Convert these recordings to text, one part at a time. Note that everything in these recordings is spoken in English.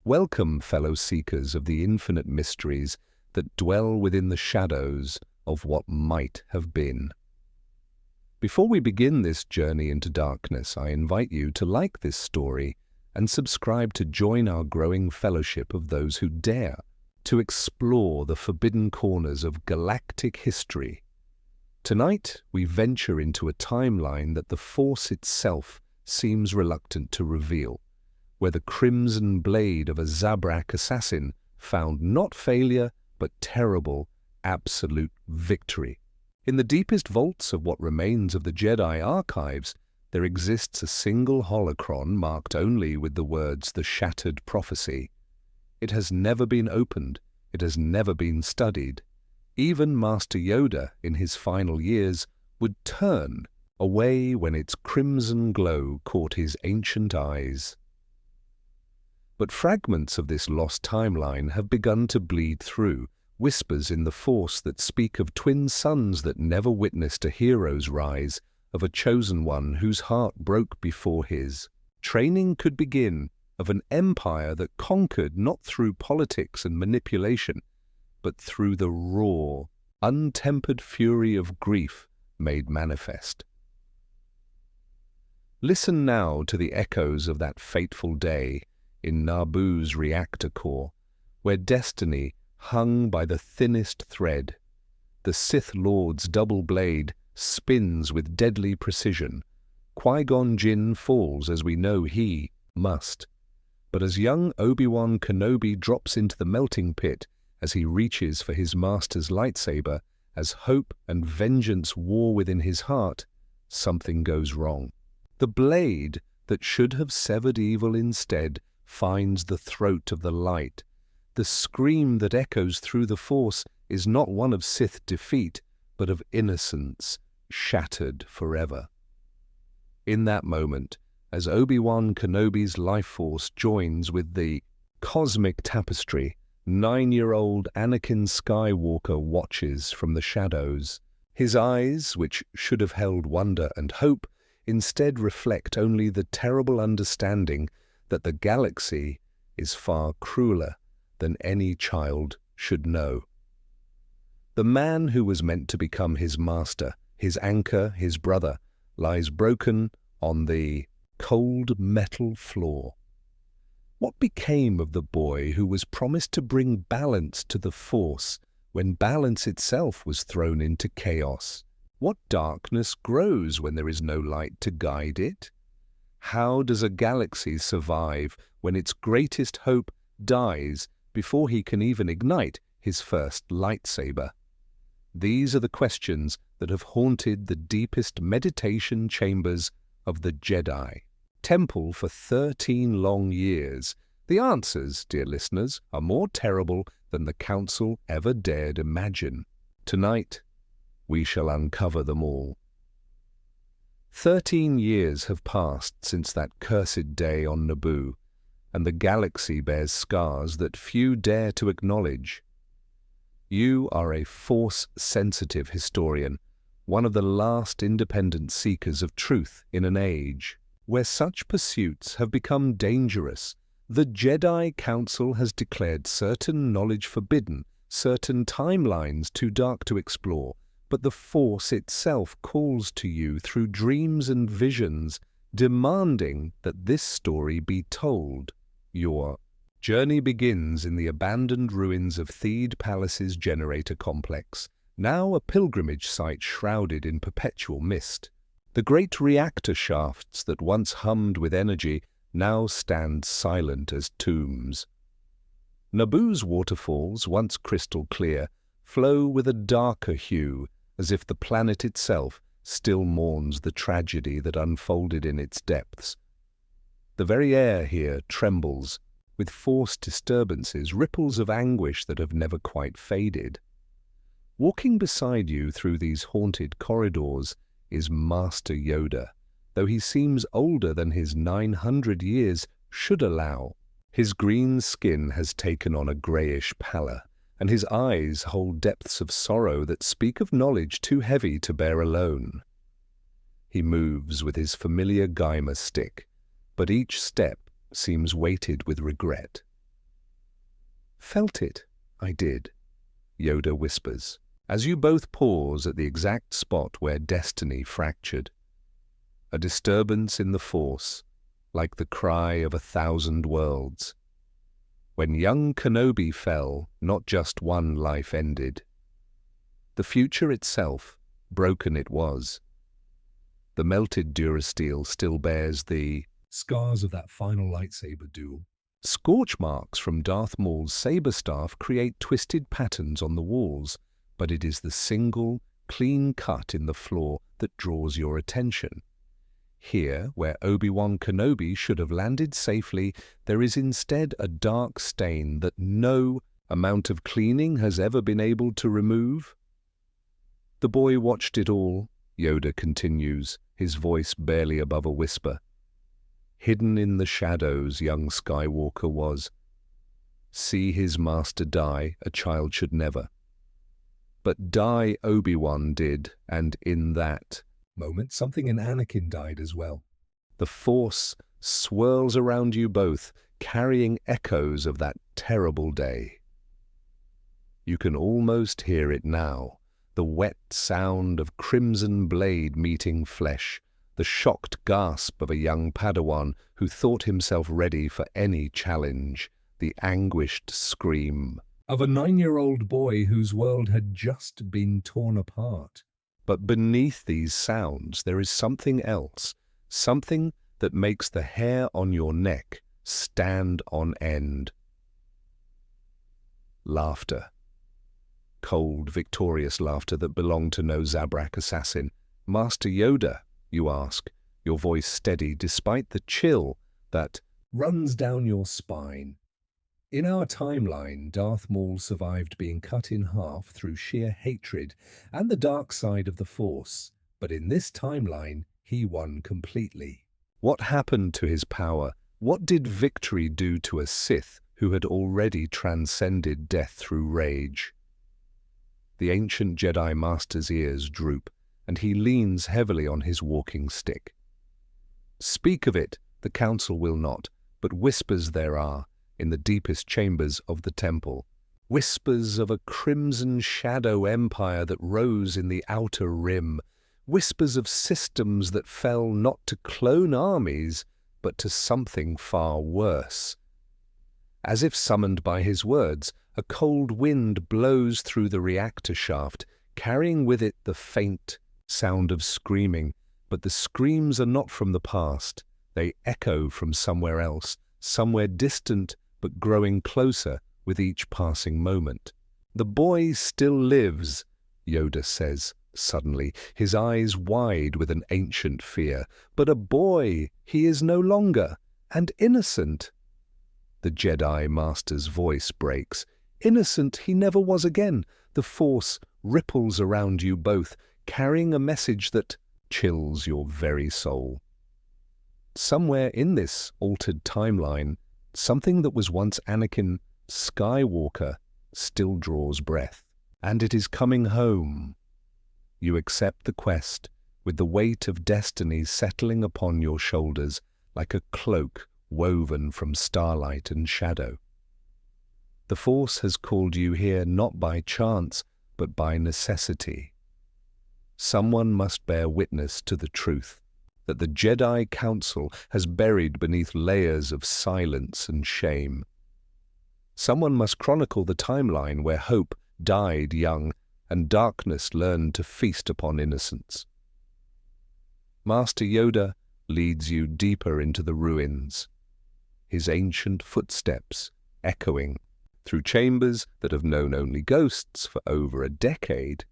Welcome, fellow seekers of the infinite mysteries that dwell within the shadows of what might have been. Before we begin this journey into darkness, I invite you to like this story and subscribe to join our growing fellowship of those who dare to explore the forbidden corners of galactic history. Tonight, we venture into a timeline that the Force itself seems reluctant to reveal, where the crimson blade of a Zabrak assassin found not failure, but terrible, absolute victory. In the deepest vaults of what remains of the Jedi archives, there exists a single holocron marked only with the words "The Shattered Prophecy." It has never been opened, it has never been studied. Even Master Yoda, in his final years, would turn away when its crimson glow caught his ancient eyes. But fragments of this lost timeline have begun to bleed through, whispers in the Force that speak of twin suns that never witnessed a hero's rise, of a chosen one whose heart broke before his. Training could begin, of an empire that conquered not through politics and manipulation, but through the raw, untempered fury of grief made manifest. Listen now to the echoes of that fateful day in Naboo's reactor core, where destiny hung by the thinnest thread. The Sith Lord's double blade spins with deadly precision. Qui-Gon Jinn falls as we know he must. But as young Obi-Wan Kenobi drops into the melting pit as he reaches for his master's lightsaber, as hope and vengeance war within his heart, something goes wrong. The blade that should have severed evil instead finds the throat of the light. The scream that echoes through the Force is not one of Sith defeat, but of innocence shattered forever. In that moment, as Obi-Wan Kenobi's life force joins with the cosmic tapestry, 9-year-old Anakin Skywalker watches from the shadows. His eyes, which should have held wonder and hope, instead reflect only the terrible understanding that the galaxy is far crueler than any child should know. The man who was meant to become his master, his anchor, his brother, lies broken on the cold metal floor. What became of the boy who was promised to bring balance to the Force when balance itself was thrown into chaos? What darkness grows when there is no light to guide it? How does a galaxy survive when its greatest hope dies before he can even ignite his first lightsaber? These are the questions that have haunted the deepest meditation chambers of the Jedi Temple for 13 long years. The answers, dear listeners, are more terrible than the Council ever dared imagine. Tonight, we shall uncover them all. 13 years have passed since that cursed day on Naboo, and the galaxy bears scars that few dare to acknowledge. You are a Force-sensitive historian, one of the last independent seekers of truth in an age where such pursuits have become dangerous. The Jedi Council has declared certain knowledge forbidden, certain timelines too dark to explore, but the Force itself calls to you through dreams and visions, demanding that this story be told. Your journey begins in the abandoned ruins of Theed Palace's generator complex, now a pilgrimage site shrouded in perpetual mist. The great reactor shafts that once hummed with energy now stand silent as tombs. Naboo's waterfalls, once crystal clear, flow with a darker hue, as if the planet itself still mourns the tragedy that unfolded in its depths. The very air here trembles, with Force disturbances, ripples of anguish that have never quite faded. Walking beside you through these haunted corridors is Master Yoda, though he seems older than his 900 years should allow. His green skin has taken on a greyish pallor, and his eyes hold depths of sorrow that speak of knowledge too heavy to bear alone. He moves with his familiar Geimer stick, but each step seems weighted with regret. Felt it, I did, Yoda whispers, as you both pause at the exact spot where destiny fractured. A disturbance in the Force, like the cry of 1,000 worlds. When young Kenobi fell, not just one life ended. The future itself, broken it was. The melted durasteel still bears the scars of that final lightsaber duel. Scorch marks from Darth Maul's saber staff create twisted patterns on the walls, but it is the single, clean cut in the floor that draws your attention. Here, where Obi-Wan Kenobi should have landed safely, there is instead a dark stain that no amount of cleaning has ever been able to remove. The boy watched it all, Yoda continues, his voice barely above a whisper. Hidden in the shadows, young Skywalker was. See his master die, a child should never. But die Obi-Wan did, and in that moment something in Anakin died as well. The Force swirls around you both, carrying echoes of that terrible day. You can almost hear it now, the wet sound of crimson blade meeting flesh, the shocked gasp of a young Padawan who thought himself ready for any challenge, the anguished scream of a 9-year-old boy whose world had just been torn apart. But beneath these sounds there is something else, something that makes the hair on your neck stand on end. Laughter. Cold, victorious laughter that belonged to no Zabrak assassin. Master Yoda, you ask, your voice steady despite the chill that runs down your spine. In our timeline, Darth Maul survived being cut in half through sheer hatred and the dark side of the Force, but in this timeline, he won completely. What happened to his power? What did victory do to a Sith who had already transcended death through rage? The ancient Jedi Master's ears droop, and he leans heavily on his walking stick. Speak of it, the Council will not, but whispers there are, in the deepest chambers of the temple, whispers of a crimson shadow empire that rose in the outer rim, whispers of systems that fell not to clone armies, but to something far worse. As if summoned by his words, a cold wind blows through the reactor shaft, carrying with it the faint sound of screaming, but the screams are not from the past. They echo from somewhere else, somewhere distant but growing closer with each passing moment. The boy still lives, Yoda says suddenly, his eyes wide with an ancient fear. But a boy he is no longer, and innocent. The Jedi Master's voice breaks. Innocent he never was again. The Force ripples around you both, carrying a message that chills your very soul. Somewhere in this altered timeline, something that was once Anakin Skywalker still draws breath. And it is coming home. You accept the quest, with the weight of destiny settling upon your shoulders like a cloak woven from starlight and shadow. The Force has called you here not by chance, but by necessity. Someone must bear witness to the truth that the Jedi Council has buried beneath layers of silence and shame. Someone must chronicle the timeline where hope died young and darkness learned to feast upon innocence. Master Yoda leads you deeper into the ruins, his ancient footsteps echoing through chambers that have known only ghosts for over a decade.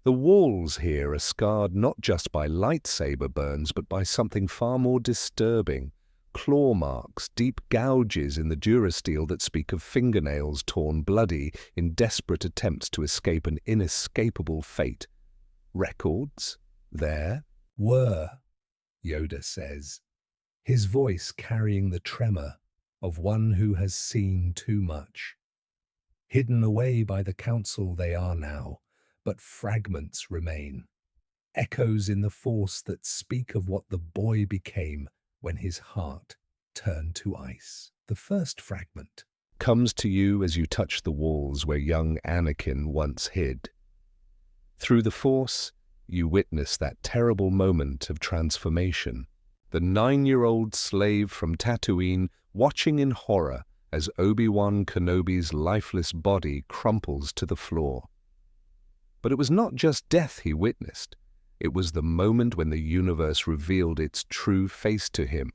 The walls here are scarred not just by lightsaber burns, but by something far more disturbing. Claw marks, deep gouges in the durasteel that speak of fingernails torn bloody in desperate attempts to escape an inescapable fate. Records? There were, Yoda says, his voice carrying the tremor of one who has seen too much. Hidden away by the Council they are now, but fragments remain. Echoes in the Force that speak of what the boy became when his heart turned to ice. The first fragment, comes to you as you touch the walls where young Anakin once hid. Through the Force, you witness that terrible moment of transformation. The 9-year-old slave from Tatooine watching in horror as Obi-Wan Kenobi's lifeless body crumples to the floor. But it was not just death he witnessed. It was the moment when the universe revealed its true face to him,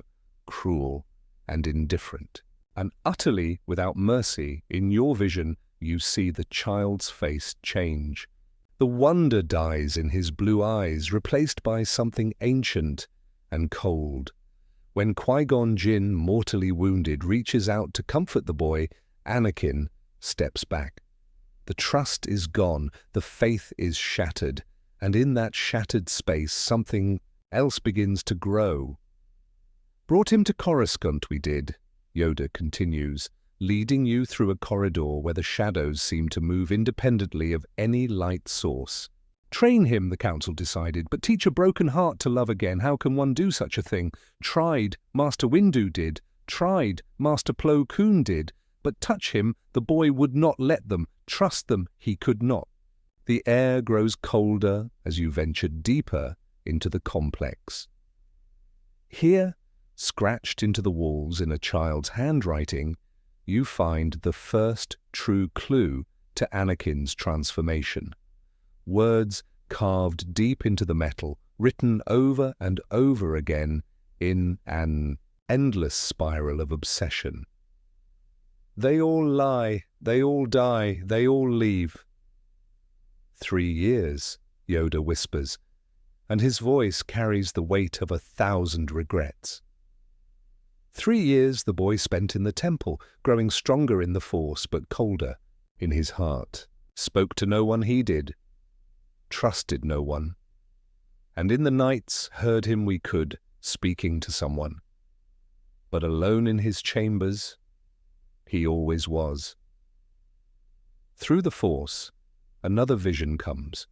cruel and indifferent. And utterly without mercy, in your vision, you see the child's face change. The wonder dies in his blue eyes, replaced by something ancient and cold. When Qui-Gon Jinn, mortally wounded, reaches out to comfort the boy, Anakin steps back. The trust is gone, the faith is shattered, and in that shattered space something else begins to grow. "Brought him to Coruscant, we did," Yoda continues, leading you through a corridor where the shadows seem to move independently of any light source. "Train him," the council decided, "but teach a broken heart to love again. How can one do such a thing? Tried, Master Windu did. Tried, Master Plo Koon did. But touch him, the boy would not let them. Trust them, he could not." The air grows colder as you venture deeper into the complex. Here, scratched into the walls in a child's handwriting, you find the first true clue to Anakin's transformation. Words carved deep into the metal, written over and over again in an endless spiral of obsession. "They all lie, they all die, they all leave." 3 years, Yoda whispers, and his voice carries the weight of 1,000 regrets. 3 years the boy spent in the temple, growing stronger in the Force but colder in his heart. Spoke to no one he did, trusted no one, and in the nights heard him we could, speaking to someone. But alone in his chambers, he always was. Through the Force, another vision comes.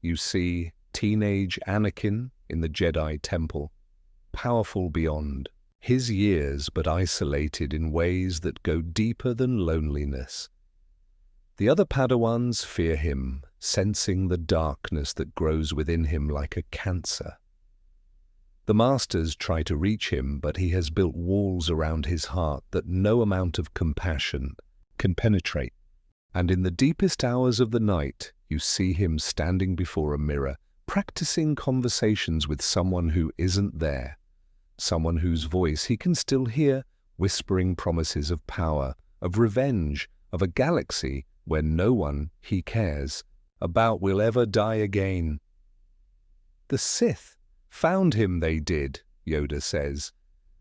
You see teenage Anakin in the Jedi Temple, powerful beyond his years but isolated in ways that go deeper than loneliness. The other Padawans fear him, sensing the darkness that grows within him like a cancer. The Masters try to reach him, but he has built walls around his heart that no amount of compassion can penetrate. And in the deepest hours of the night, you see him standing before a mirror, practicing conversations with someone who isn't there, someone whose voice he can still hear, whispering promises of power, of revenge, of a galaxy where no one he cares about will ever die again. "The Sith found him, they did," Yoda says,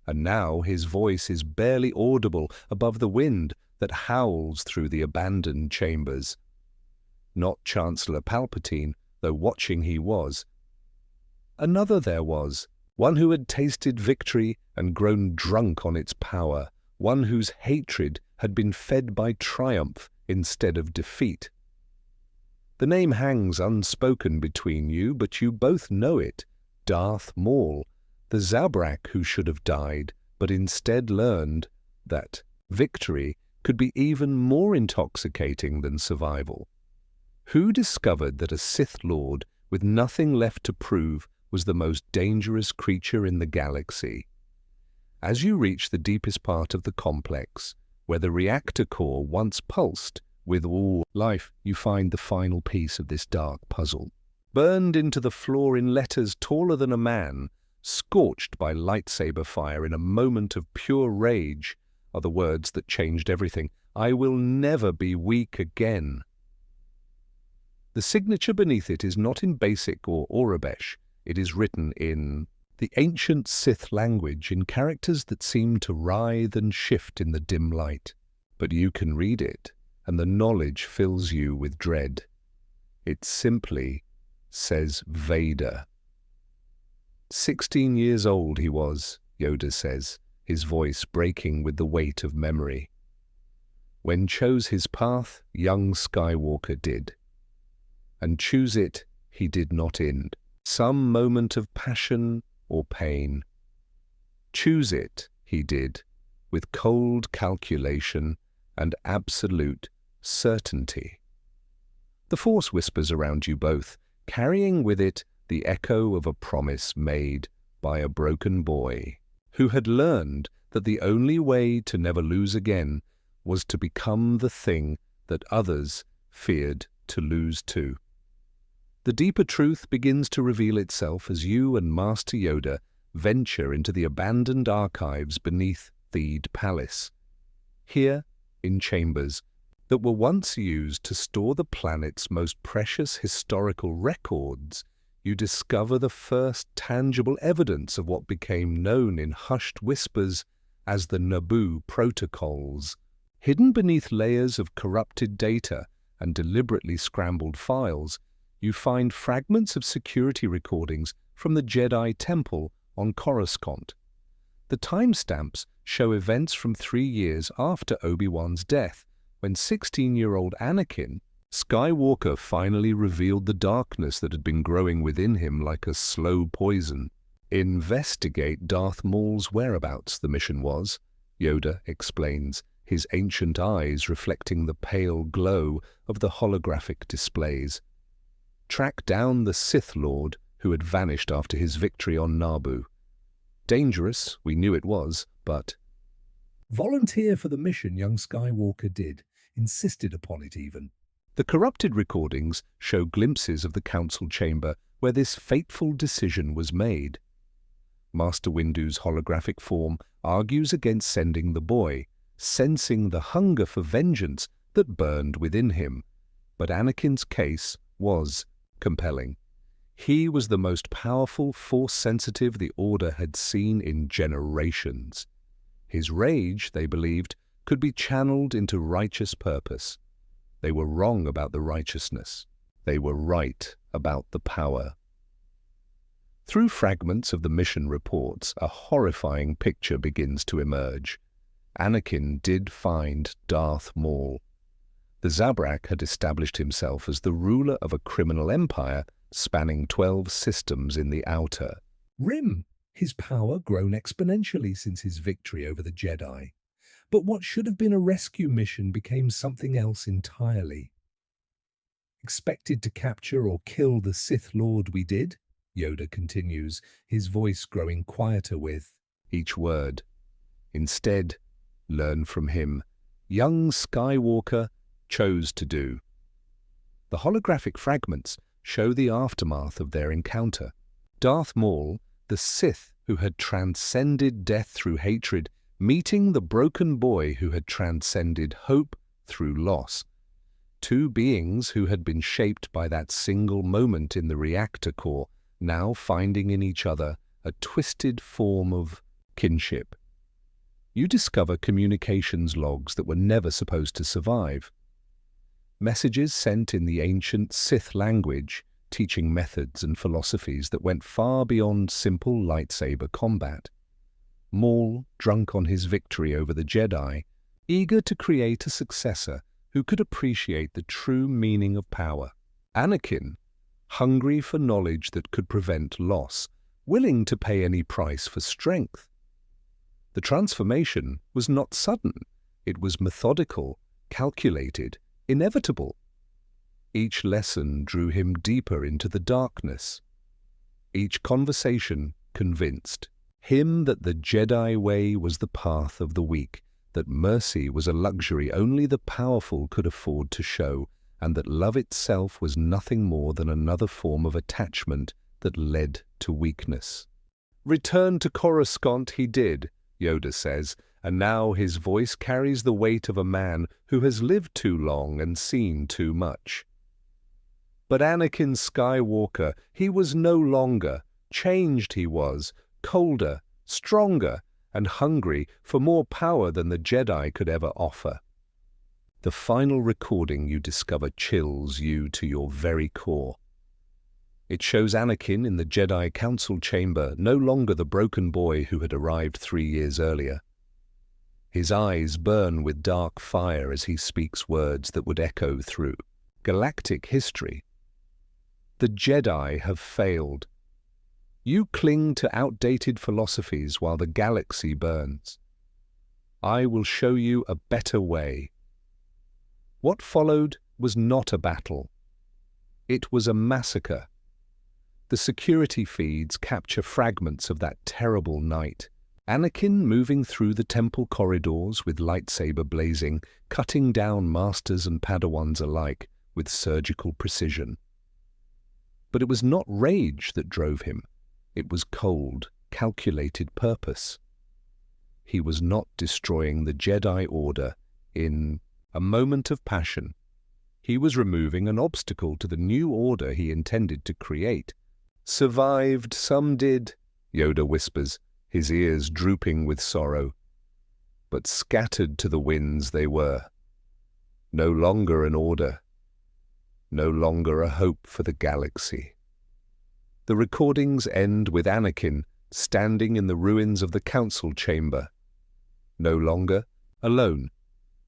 and now his voice is barely audible above the wind that howls through the abandoned chambers. Not Chancellor Palpatine, though watching he was. Another there was, one who had tasted victory and grown drunk on its power, one whose hatred had been fed by triumph instead of defeat. The name hangs unspoken between you, but you both know it. Darth Maul, the Zabrak who should have died, but instead learned that victory could be even more intoxicating than survival. Who discovered that a Sith Lord with nothing left to prove was the most dangerous creature in the galaxy? As you reach the deepest part of the complex, where the reactor core once pulsed with all life, you find the final piece of this dark puzzle. Burned into the floor in letters taller than a man, scorched by lightsaber fire in a moment of pure rage, are the words that changed everything. "I will never be weak again." The signature beneath it is not in Basic or Aurebesh. It is written in the ancient Sith language in characters that seem to writhe and shift in the dim light. But you can read it, and the knowledge fills you with dread. It simply says Vader. 16 years old he was, Yoda says, his voice breaking with the weight of memory. When chose his path, young Skywalker did. And choose it he did not in some moment of passion or pain. Choose it he did, with cold calculation and absolute certainty. The Force whispers around you both, carrying with it the echo of a promise made by a broken boy who had learned that the only way to never lose again was to become the thing that others feared to lose too. The deeper truth begins to reveal itself as you and Master Yoda venture into the abandoned archives beneath Theed Palace. Here, in chambers that were once used to store the planet's most precious historical records, you discover the first tangible evidence of what became known in hushed whispers as the Naboo Protocols. Hidden beneath layers of corrupted data and deliberately scrambled files, you find fragments of security recordings from the Jedi Temple on Coruscant. The timestamps show events from 3 years after Obi-Wan's death, when 16-year-old Anakin Skywalker finally revealed the darkness that had been growing within him like a slow poison. Investigate Darth Maul's whereabouts, the mission was, Yoda explains, his ancient eyes reflecting the pale glow of the holographic displays. Track down the Sith Lord who had vanished after his victory on Naboo. Dangerous, we knew it was, but... Volunteer for the mission, young Skywalker did, insisted upon it even. The corrupted recordings show glimpses of the council chamber where this fateful decision was made. Master Windu's holographic form argues against sending the boy, sensing the hunger for vengeance that burned within him. But Anakin's case was compelling. He was the most powerful Force-sensitive the Order had seen in generations. His rage, they believed, could be channeled into righteous purpose. They were wrong about the righteousness. They were right about the power. Through fragments of the mission reports, a horrifying picture begins to emerge. Anakin did find Darth Maul. The Zabrak had established himself as the ruler of a criminal empire spanning 12 systems in the Outer Rim, his power grown exponentially since his victory over the Jedi. But what should have been a rescue mission became something else entirely. Expected to capture or kill the Sith Lord we did, Yoda continues, his voice growing quieter with each word. Instead, learn from him. Young Skywalker chose to do. The holographic fragments show the aftermath of their encounter. Darth Maul, the Sith who had transcended death through hatred, meeting the broken boy who had transcended hope through loss. Two beings who had been shaped by that single moment in the reactor core, now finding in each other a twisted form of kinship. You discover communications logs that were never supposed to survive. Messages sent in the ancient Sith language, teaching methods and philosophies that went far beyond simple lightsaber combat. Maul, drunk on his victory over the Jedi, eager to create a successor who could appreciate the true meaning of power. Anakin, hungry for knowledge that could prevent loss, willing to pay any price for strength. The transformation was not sudden. It was methodical, calculated, inevitable. Each lesson drew him deeper into the darkness. Each conversation convinced him that the Jedi way was the path of the weak, that mercy was a luxury only the powerful could afford to show, and that love itself was nothing more than another form of attachment that led to weakness. Return to Coruscant he did, Yoda says, and now his voice carries the weight of a man who has lived too long and seen too much. But Anakin Skywalker, he was no longer. Changed he was, colder, stronger, and hungry for more power than the Jedi could ever offer. The final recording you discover chills you to your very core. It shows Anakin in the Jedi Council chamber, no longer the broken boy who had arrived 3 years earlier. His eyes burn with dark fire as he speaks words that would echo through galactic history. The Jedi have failed. You cling to outdated philosophies while the galaxy burns. I will show you a better way, What followed was not a battle. It was a massacre. The security feeds capture fragments of that terrible night. Anakin moving through the temple corridors with lightsaber blazing, cutting down masters and Padawans alike with surgical precision. But it was not rage that drove him. It was cold, calculated purpose. He was not destroying the Jedi Order in a moment of passion. He was removing an obstacle to the new order he intended to create. "Survived, some did," Yoda whispers, his ears drooping with sorrow. But scattered to the winds they were. No longer an order. No longer a hope for the galaxy. The recordings end with Anakin standing in the ruins of the council chamber. No longer alone.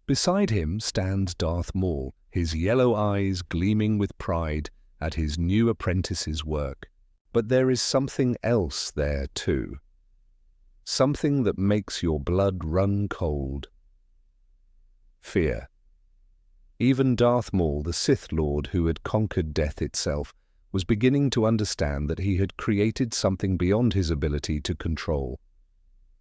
Beside him stands Darth Maul, his yellow eyes gleaming with pride at his new apprentice's work. But there is something else there too. Something that makes your blood run cold. Fear. Even Darth Maul, the Sith Lord who had conquered death itself, was beginning to understand that he had created something beyond his ability to control.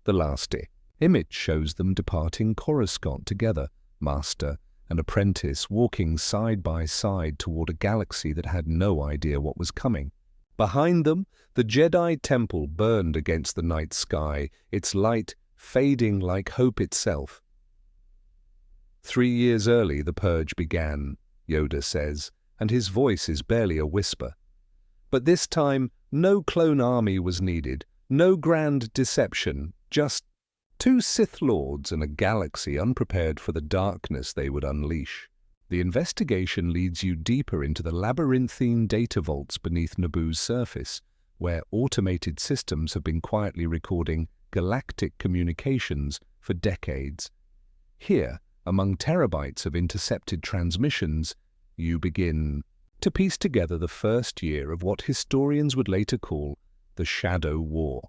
The last image shows them departing Coruscant together, master and apprentice walking side by side toward a galaxy that had no idea what was coming. Behind them, the Jedi Temple burned against the night sky, its light fading like hope itself. 3 years early the purge began, Yoda says, and his voice is barely a whisper. But this time, no clone army was needed, no grand deception, just 2 Sith Lords and a galaxy unprepared for the darkness they would unleash. The investigation leads you deeper into the labyrinthine data vaults beneath Naboo's surface, where automated systems have been quietly recording galactic communications for decades. Here, among terabytes of intercepted transmissions, you begin to piece together the first year of what historians would later call the Shadow War.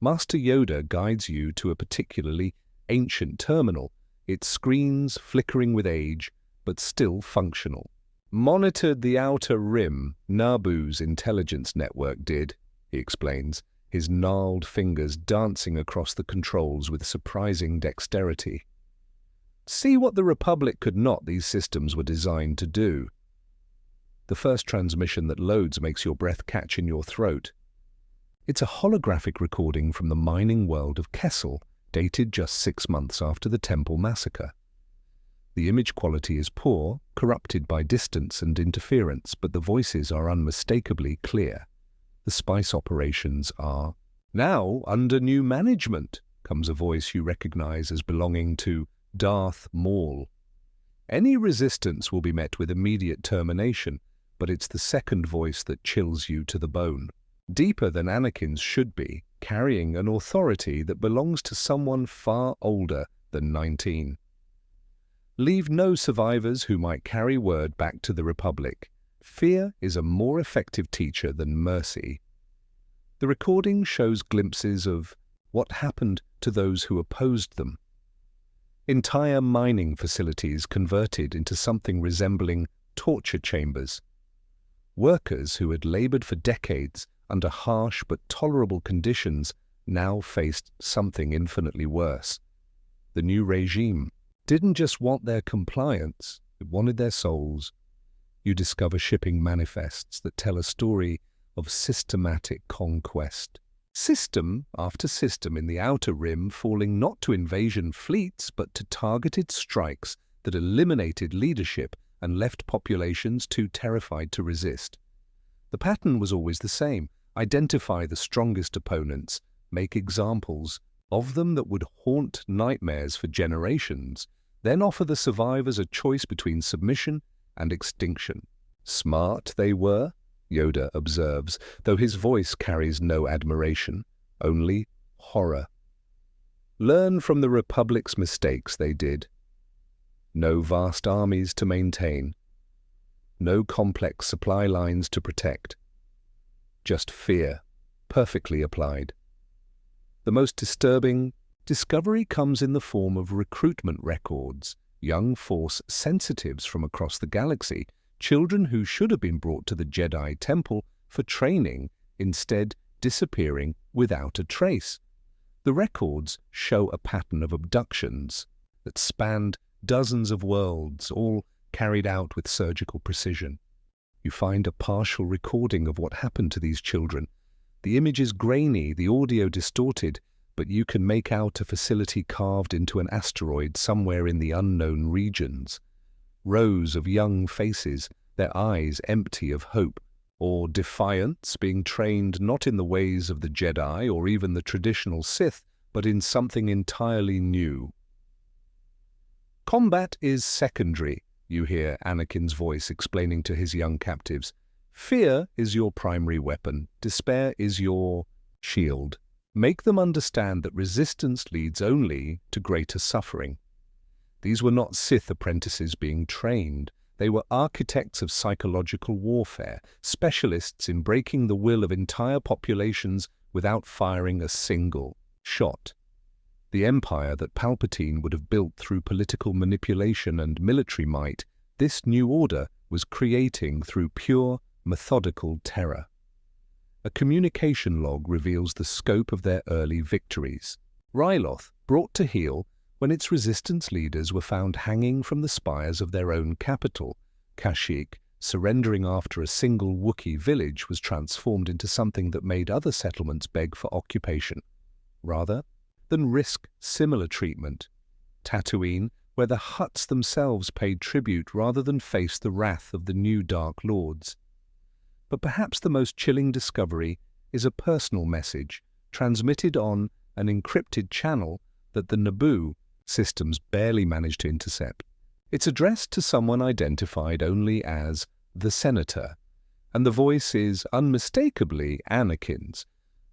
Master Yoda guides you to a particularly ancient terminal, its screens flickering with age, but still functional. "Monitored the outer rim, Naboo's intelligence network did," he explains, his gnarled fingers dancing across the controls with surprising dexterity. "See what the Republic could not, these systems were designed to do." The first transmission that loads makes your breath catch in your throat. It's a holographic recording from the mining world of Kessel, dated just 6 months after the Temple massacre. The image quality is poor, corrupted by distance and interference, but the voices are unmistakably clear. The spice operations are now under new management, comes a voice you recognize as belonging to Darth Maul. Any resistance will be met with immediate termination, but it's the second voice that chills you to the bone. Deeper than Anakin's should be, carrying an authority that belongs to someone far older than 19. Leave no survivors who might carry word back to the Republic. Fear is a more effective teacher than mercy. The recording shows glimpses of what happened to those who opposed them. Entire mining facilities converted into something resembling torture chambers. Workers who had labored for decades under harsh but tolerable conditions now faced something infinitely worse. The new regime didn't just want their compliance, it wanted their souls. You discover shipping manifests that tell a story of systematic conquest. System after system in the outer rim falling not to invasion fleets but to targeted strikes that eliminated leadership and left populations too terrified to resist. The pattern was always the same: identify the strongest opponents, make examples of them that would haunt nightmares for generations, then offer the survivors a choice between submission and extinction. Smart they were, Yoda observes, though his voice carries no admiration, only horror. Learn from the Republic's mistakes they did. No vast armies to maintain. No complex supply lines to protect. Just fear, perfectly applied. The most disturbing discovery comes in the form of recruitment records, young Force sensitives from across the galaxy, children who should have been brought to the Jedi Temple for training, instead disappearing without a trace. The records show a pattern of abductions that spanned dozens of worlds, all carried out with surgical precision. You find a partial recording of what happened to these children. The image is grainy, the audio distorted, but you can make out a facility carved into an asteroid somewhere in the unknown regions. Rows of young faces, their eyes empty of hope or defiance, being trained not in the ways of the Jedi or even the traditional Sith, but in something entirely new. Combat is secondary, you hear Anakin's voice explaining to his young captives. Fear is your primary weapon. Despair is your shield. Make them understand that resistance leads only to greater suffering. These were not Sith apprentices being trained. They were architects of psychological warfare, specialists in breaking the will of entire populations without firing a single shot. The empire that Palpatine would have built through political manipulation and military might, this new order was creating through pure, methodical terror. A communication log reveals the scope of their early victories. Ryloth brought to heel when its resistance leaders were found hanging from the spires of their own capital. Kashyyyk, surrendering after a single Wookiee village, was transformed into something that made other settlements beg for occupation, rather than risk similar treatment. Tatooine, where the Hutts themselves paid tribute rather than face the wrath of the new Dark Lords. But perhaps the most chilling discovery is a personal message transmitted on an encrypted channel that the Naboo systems barely managed to intercept. It's addressed to someone identified only as the Senator, and the voice is unmistakably Anakin's,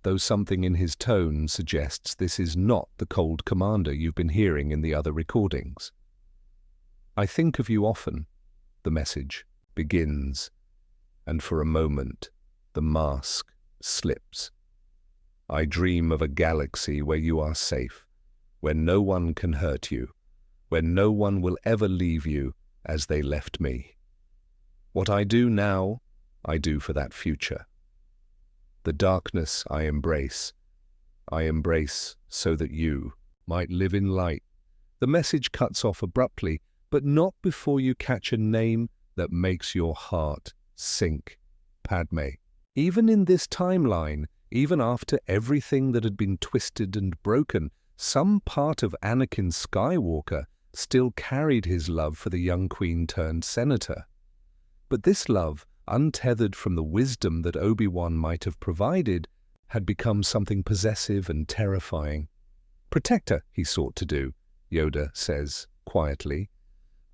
though something in his tone suggests this is not the cold commander you've been hearing in the other recordings. I think of you often, the message begins, and for a moment the mask slips. I dream of a galaxy where you are safe, where no one can hurt you, where no one will ever leave you as they left me. What I do now, I do for that future. The darkness I embrace so that you might live in light. The message cuts off abruptly, but not before you catch a name that makes your heart sink. Padme. Even in this timeline, even after everything that had been twisted and broken, some part of Anakin Skywalker still carried his love for the young queen turned senator. But this love, untethered from the wisdom that Obi-Wan might have provided, had become something possessive and terrifying. Protect her, he sought to do, Yoda says quietly.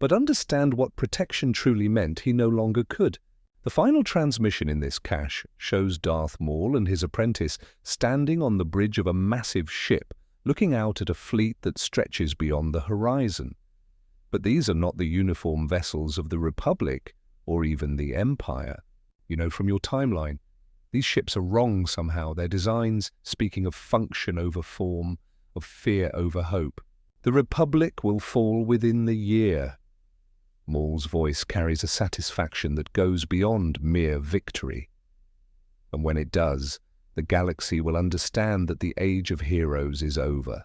But understand what protection truly meant he no longer could. The final transmission in this cache shows Darth Maul and his apprentice standing on the bridge of a massive ship, looking out at a fleet that stretches beyond the horizon. But these are not the uniform vessels of the Republic or even the Empire. You know from your timeline, these ships are wrong somehow, their designs speaking of function over form, of fear over hope. The Republic will fall within the year. Maul's voice carries a satisfaction that goes beyond mere victory. And when it does, the galaxy will understand that the age of heroes is over.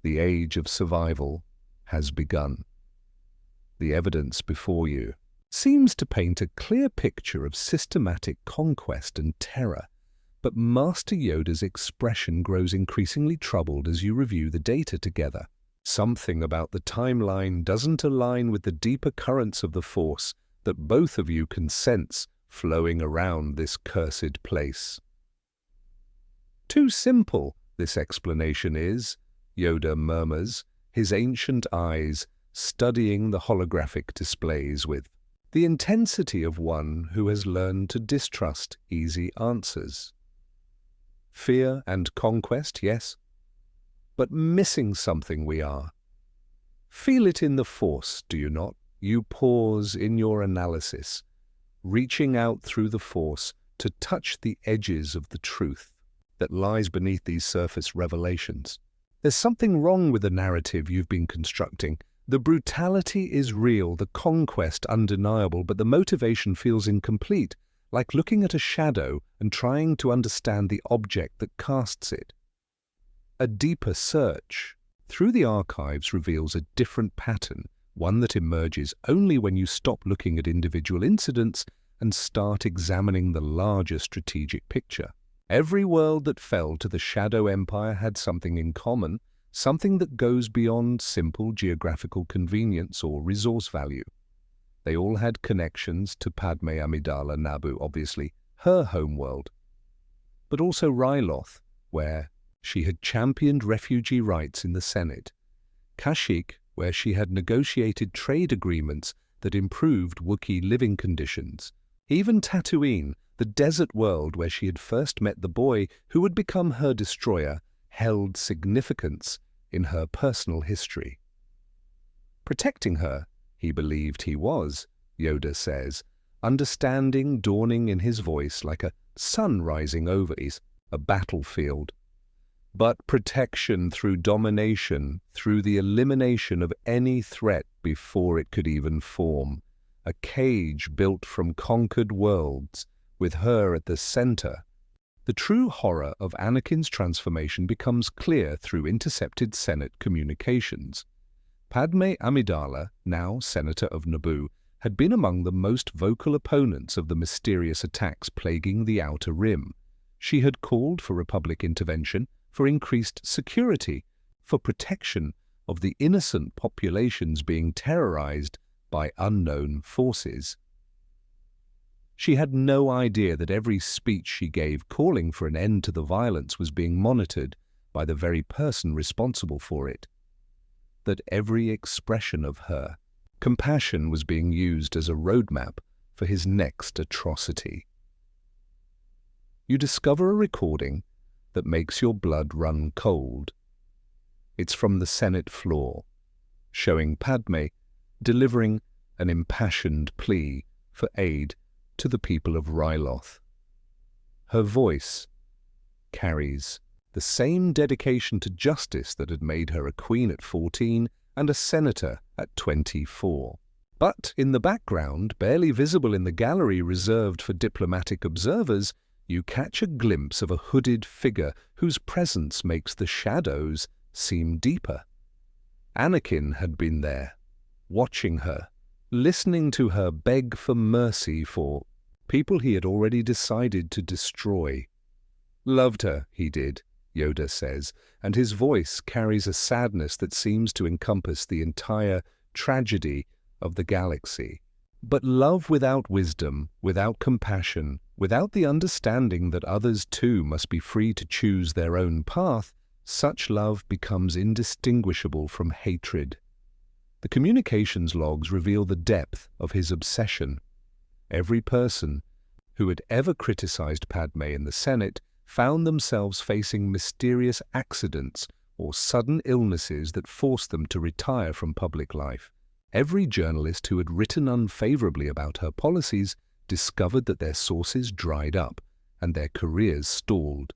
The age of survival has begun. The evidence before you seems to paint a clear picture of systematic conquest and terror, but Master Yoda's expression grows increasingly troubled as you review the data together. Something about the timeline doesn't align with the deeper currents of the Force that both of you can sense flowing around this cursed place. Too simple, this explanation is, Yoda murmurs, his ancient eyes studying the holographic displays with the intensity of one who has learned to distrust easy answers. Fear and conquest, yes, but missing something we are. Feel it in the Force, do you not? You pause in your analysis, reaching out through the Force to touch the edges of the truth that lies beneath these surface revelations. There's something wrong with the narrative you've been constructing, The brutality is real, the conquest undeniable, but the motivation feels incomplete, like looking at a shadow and trying to understand the object that casts it. A deeper search through the archives reveals a different pattern, one that emerges only when you stop looking at individual incidents and start examining the larger strategic picture. Every world that fell to the Shadow Empire had something in common, something that goes beyond simple geographical convenience or resource value. They all had connections to Padme Amidala Naboo, obviously, her homeworld, but also Ryloth, where she had championed refugee rights in the Senate, Kashyyyk, where she had negotiated trade agreements that improved Wookiee living conditions, even Tatooine, the desert world where she had first met the boy who would become her destroyer, held significance in her personal history. Protecting her, he believed he was, Yoda says, understanding dawning in his voice like a sun rising over a battlefield. But protection through domination, through the elimination of any threat before it could even form. A cage built from conquered worlds, with her at the center. The true horror of Anakin's transformation becomes clear through intercepted Senate communications. Padme Amidala, now Senator of Naboo, had been among the most vocal opponents of the mysterious attacks plaguing the Outer Rim. She had called for Republic intervention, for increased security, for protection of the innocent populations being terrorized by unknown forces. She had no idea that every speech she gave calling for an end to the violence was being monitored by the very person responsible for it. That every expression of her compassion was being used as a roadmap for his next atrocity. You discover a recording that makes your blood run cold. It's from the Senate floor, showing Padme delivering an impassioned plea for aid to the people of Ryloth. Her voice carries the same dedication to justice that had made her a queen at 14 and a senator at 24. But in the background, barely visible in the gallery reserved for diplomatic observers, you catch a glimpse of a hooded figure whose presence makes the shadows seem deeper. Anakin had been there, watching her, listening to her beg for mercy for people he had already decided to destroy. Loved her, he did, Yoda says, and his voice carries a sadness that seems to encompass the entire tragedy of the galaxy. But love without wisdom, without compassion, without the understanding that others too must be free to choose their own path, such love becomes indistinguishable from hatred. The communications logs reveal the depth of his obsession. Every person who had ever criticized Padme in the Senate found themselves facing mysterious accidents or sudden illnesses that forced them to retire from public life. Every journalist who had written unfavorably about her policies discovered that their sources dried up and their careers stalled.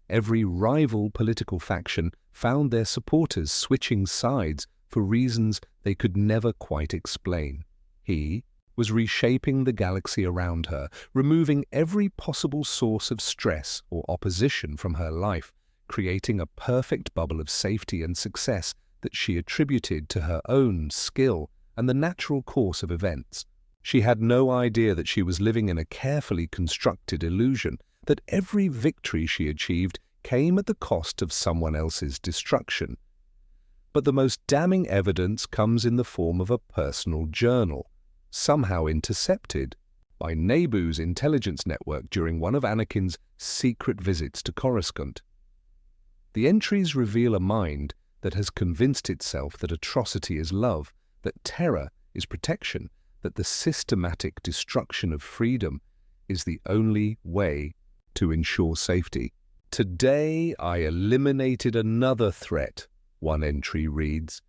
Every rival political faction found their supporters switching sides for reasons they could never quite explain. He was reshaping the galaxy around her, removing every possible source of stress or opposition from her life, creating a perfect bubble of safety and success that she attributed to her own skill and the natural course of events. She had no idea that she was living in a carefully constructed illusion, that every victory she achieved came at the cost of someone else's destruction. But the most damning evidence comes in the form of a personal journal, somehow intercepted by Naboo's intelligence network during one of Anakin's secret visits to Coruscant. The entries reveal a mind that has convinced itself that atrocity is love, that terror is protection, that the systematic destruction of freedom is the only way to ensure safety. Today I eliminated another threat, one entry reads.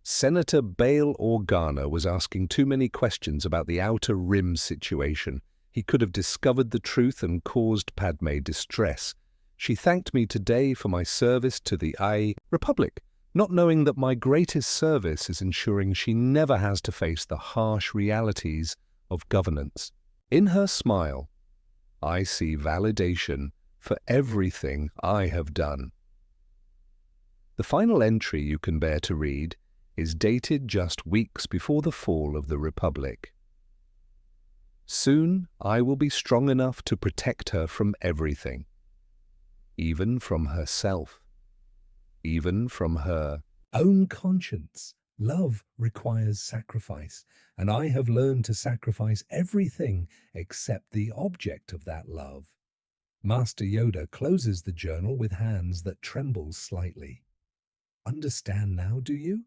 Senator Bail Organa was asking too many questions about the Outer Rim situation. He could have discovered the truth and caused Padme distress. She thanked me today for my service to the Republic, not knowing that my greatest service is ensuring she never has to face the harsh realities of governance. In her smile, I see validation for everything I have done. The final entry you can bear to read is dated just weeks before the fall of the Republic. Soon I will be strong enough to protect her from everything, even from herself, even from her own conscience. Love requires sacrifice, and I have learned to sacrifice everything except the object of that love. Master Yoda closes the journal with hands that tremble slightly. Understand now, do you?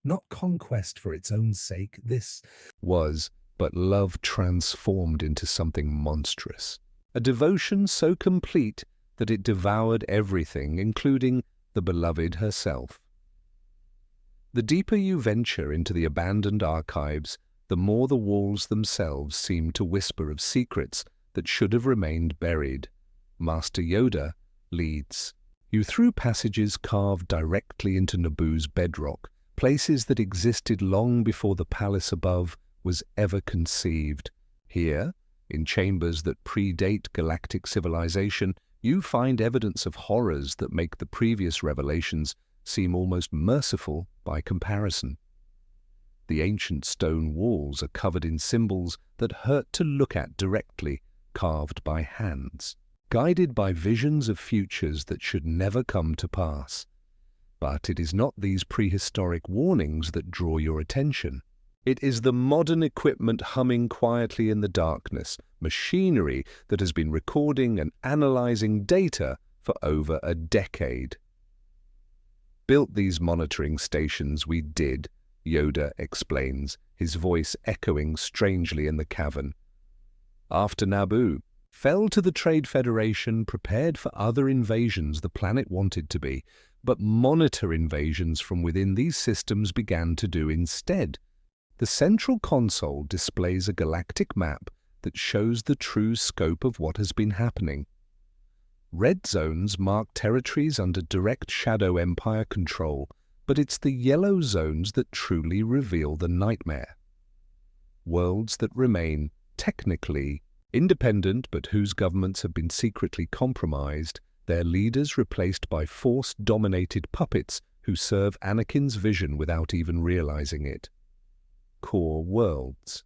Not conquest for its own sake, this was but love transformed into something monstrous. A devotion so complete that it devoured everything, including the beloved herself. The deeper you venture into the abandoned archives, the more the walls themselves seem to whisper of secrets that should have remained buried. Master Yoda leads you through passages carved directly into Naboo's bedrock, places that existed long before the palace above was ever conceived. Here, in chambers that predate galactic civilization, you find evidence of horrors that make the previous revelations seem almost merciful by comparison. The ancient stone walls are covered in symbols that hurt to look at directly, carved by hands, guided by visions of futures that should never come to pass. But it is not these prehistoric warnings that draw your attention. It is the modern equipment humming quietly in the darkness, machinery that has been recording and analyzing data for over a decade. Built these monitoring stations we did, Yoda explains, his voice echoing strangely in the cavern. After Naboo fell to the Trade Federation, prepared for other invasions the planet wanted to be, but monitor invasions from within these systems began to do instead. The central console displays a galactic map that shows the true scope of what has been happening. Red zones mark territories under direct Shadow Empire control, but it's the yellow zones that truly reveal the nightmare. Worlds that remain, technically, independent but whose governments have been secretly compromised, their leaders replaced by Force-dominated puppets who serve Anakin's vision without even realizing it. Core worlds.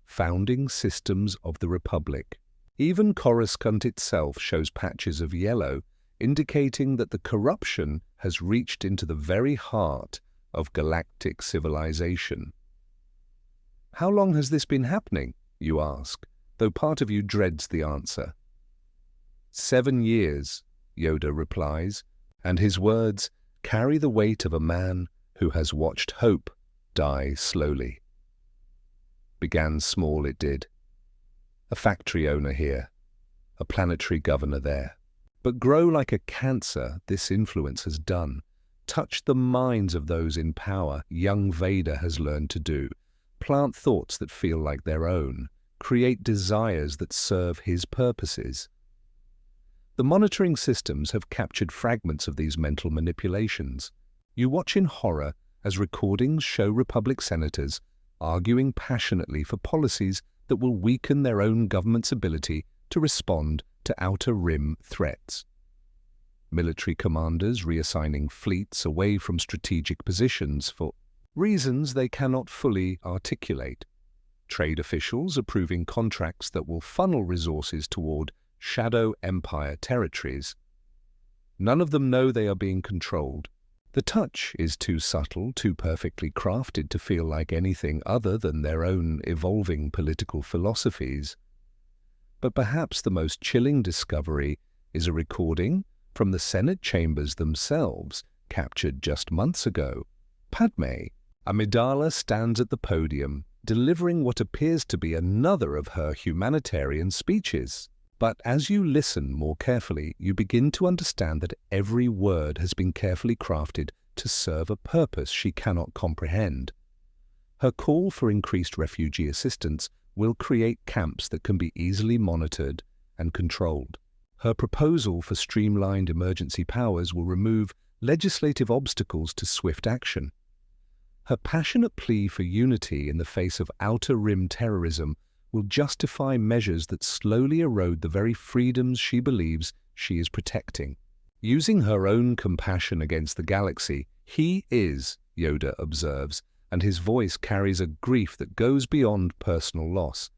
Founding systems of the Republic. Even Coruscant itself shows patches of yellow, indicating that the corruption has reached into the very heart of galactic civilization. How long has this been happening, you ask, though part of you dreads the answer. 7 years, Yoda replies, and his words carry the weight of a man who has watched hope die slowly. Began small, it did. A factory owner here, a planetary governor there. But grow like a cancer this influence has done. Touch the minds of those in power, young Vader has learned to do. Plant thoughts that feel like their own. Create desires that serve his purposes. The monitoring systems have captured fragments of these mental manipulations. You watch in horror as recordings show Republic senators arguing passionately for policies that will weaken their own government's ability to respond to outer rim threats. Military commanders reassigning fleets away from strategic positions for reasons they cannot fully articulate. Trade officials approving contracts that will funnel resources toward Shadow Empire territories. None of them know they are being controlled. The touch is too subtle, too perfectly crafted to feel like anything other than their own evolving political philosophies. But perhaps the most chilling discovery is a recording from the Senate chambers themselves, captured just months ago. Padme Amidala stands at the podium, delivering what appears to be another of her humanitarian speeches. But as you listen more carefully, you begin to understand that every word has been carefully crafted to serve a purpose she cannot comprehend. Her call for increased refugee assistance will create camps that can be easily monitored and controlled. Her proposal for streamlined emergency powers will remove legislative obstacles to swift action. Her passionate plea for unity in the face of outer rim terrorism will justify measures that slowly erode the very freedoms she believes she is protecting. Using her own compassion against the galaxy, he is, Yoda observes, and his voice carries a grief that goes beyond personal loss.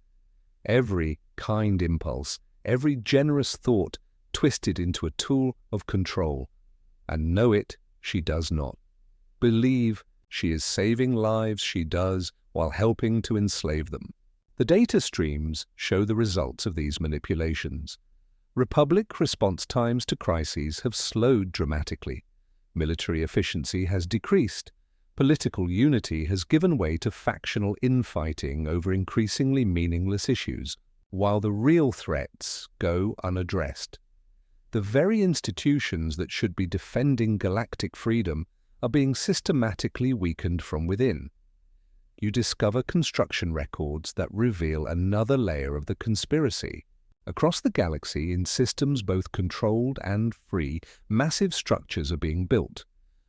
Every kind impulse, every generous thought twisted into a tool of control. And know it, she does not. Believe she is saving lives she does while helping to enslave them. The data streams show the results of these manipulations. Republic response times to crises have slowed dramatically. Military efficiency has decreased. Political unity has given way to factional infighting over increasingly meaningless issues, while the real threats go unaddressed. The very institutions that should be defending galactic freedom are being systematically weakened from within. You discover construction records that reveal another layer of the conspiracy. Across the galaxy, in systems both controlled and free, massive structures are being built.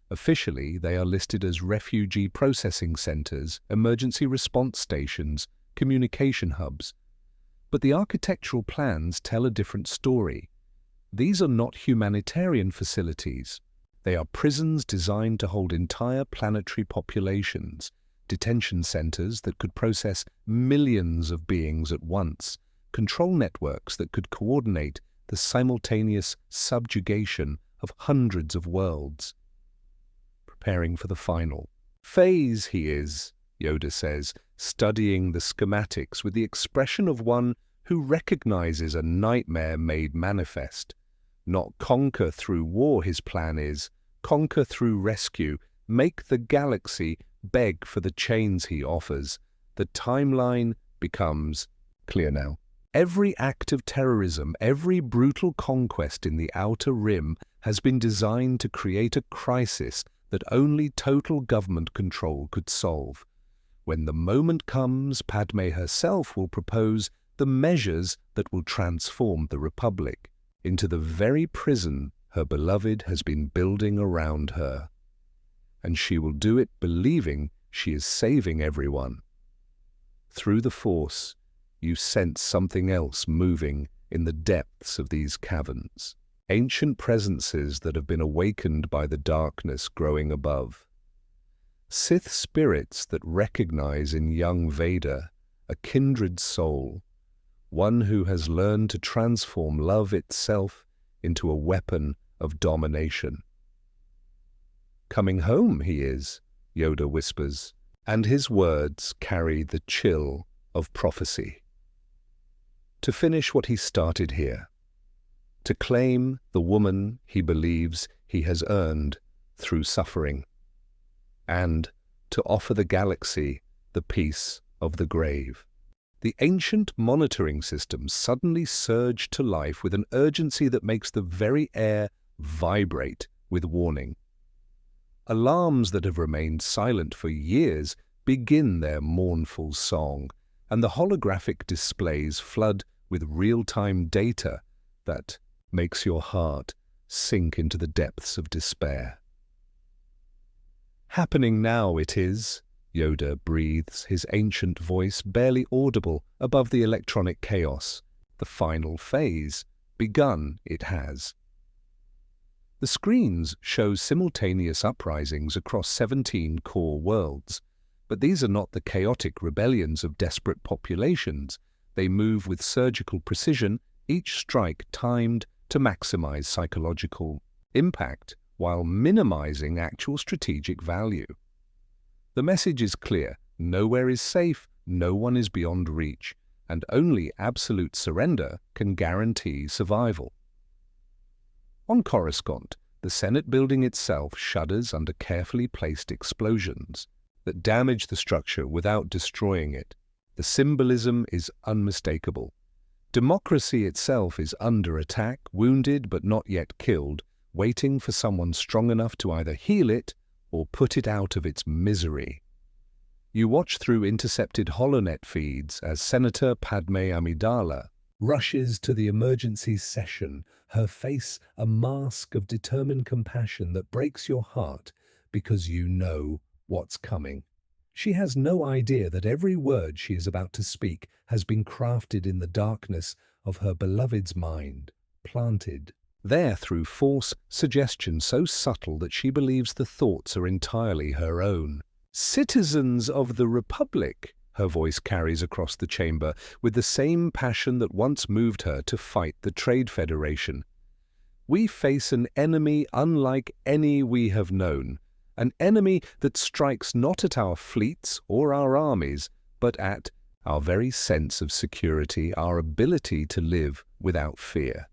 Officially, they are listed as refugee processing centers, emergency response stations, communication hubs. But the architectural plans tell a different story. These are not humanitarian facilities. They are prisons designed to hold entire planetary populations, detention centers that could process millions of beings at once, control networks that could coordinate the simultaneous subjugation of hundreds of worlds. Preparing for the final phase, he is, Yoda says, studying the schematics with the expression of one who recognizes a nightmare made manifest. Not conquer through war, his plan is. Conquer through rescue. Make the galaxy beg for the chains he offers. The timeline becomes clear now. Every act of terrorism, every brutal conquest in the outer rim has been designed to create a crisis that only total government control could solve. When the moment comes, Padme herself will propose the measures that will transform the Republic into the very prison her beloved has been building around her. And she will do it believing she is saving everyone. Through the Force, you sense something else moving in the depths of these caverns. Ancient presences that have been awakened by the darkness growing above. Sith spirits that recognize in young Vader a kindred soul, one who has learned to transform love itself into a weapon of domination. Coming home, he is, Yoda whispers, and his words carry the chill of prophecy. To finish what he started here, to claim the woman he believes he has earned through suffering, and to offer the galaxy the peace of the grave. The ancient monitoring systems suddenly surge to life with an urgency that makes the very air vibrate with warning. Alarms that have remained silent for years begin their mournful song, and the holographic displays flood with real-time data that makes your heart sink into the depths of despair. Happening now it is, Yoda breathes, his ancient voice barely audible above the electronic chaos. The final phase. Begun it has. The screens show simultaneous uprisings across 17 core worlds, but these are not the chaotic rebellions of desperate populations. They move with surgical precision, each strike timed to maximize psychological impact while minimizing actual strategic value. The message is clear: nowhere is safe, no one is beyond reach, and only absolute surrender can guarantee survival. On Coruscant, the Senate building itself shudders under carefully placed explosions that damage the structure without destroying it. The symbolism is unmistakable. Democracy itself is under attack, wounded but not yet killed, waiting for someone strong enough to either heal it or put it out of its misery. You watch through intercepted holonet feeds as Senator Padme Amidala rushes to the emergency session, her face a mask of determined compassion that breaks your heart because you know what's coming. She has no idea that every word she is about to speak has been crafted in the darkness of her beloved's mind, planted there through force, suggestion so subtle that she believes the thoughts are entirely her own. Citizens of the Republic, her voice carries across the chamber with the same passion that once moved her to fight the Trade Federation. We face an enemy unlike any we have known, an enemy that strikes not at our fleets or our armies, but at our very sense of security, our ability to live without fear.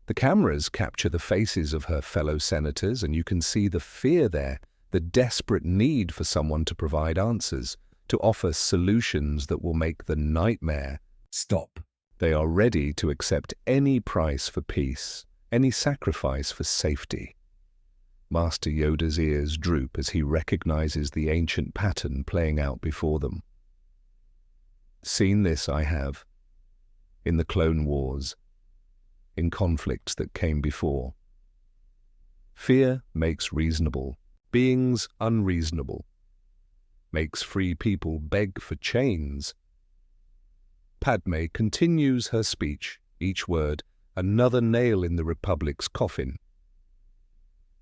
The cameras capture the faces of her fellow senators, and you can see the fear there, the desperate need for someone to provide answers, to offer solutions that will make the nightmare stop. They are ready to accept any price for peace, any sacrifice for safety. Master Yoda's ears droop as he recognizes the ancient pattern playing out before them. Seen this I have, in the Clone Wars, in conflicts that came before. Fear makes reasonable beings unreasonable, makes free people beg for chains. Padme continues her speech, each word another nail in the Republic's coffin.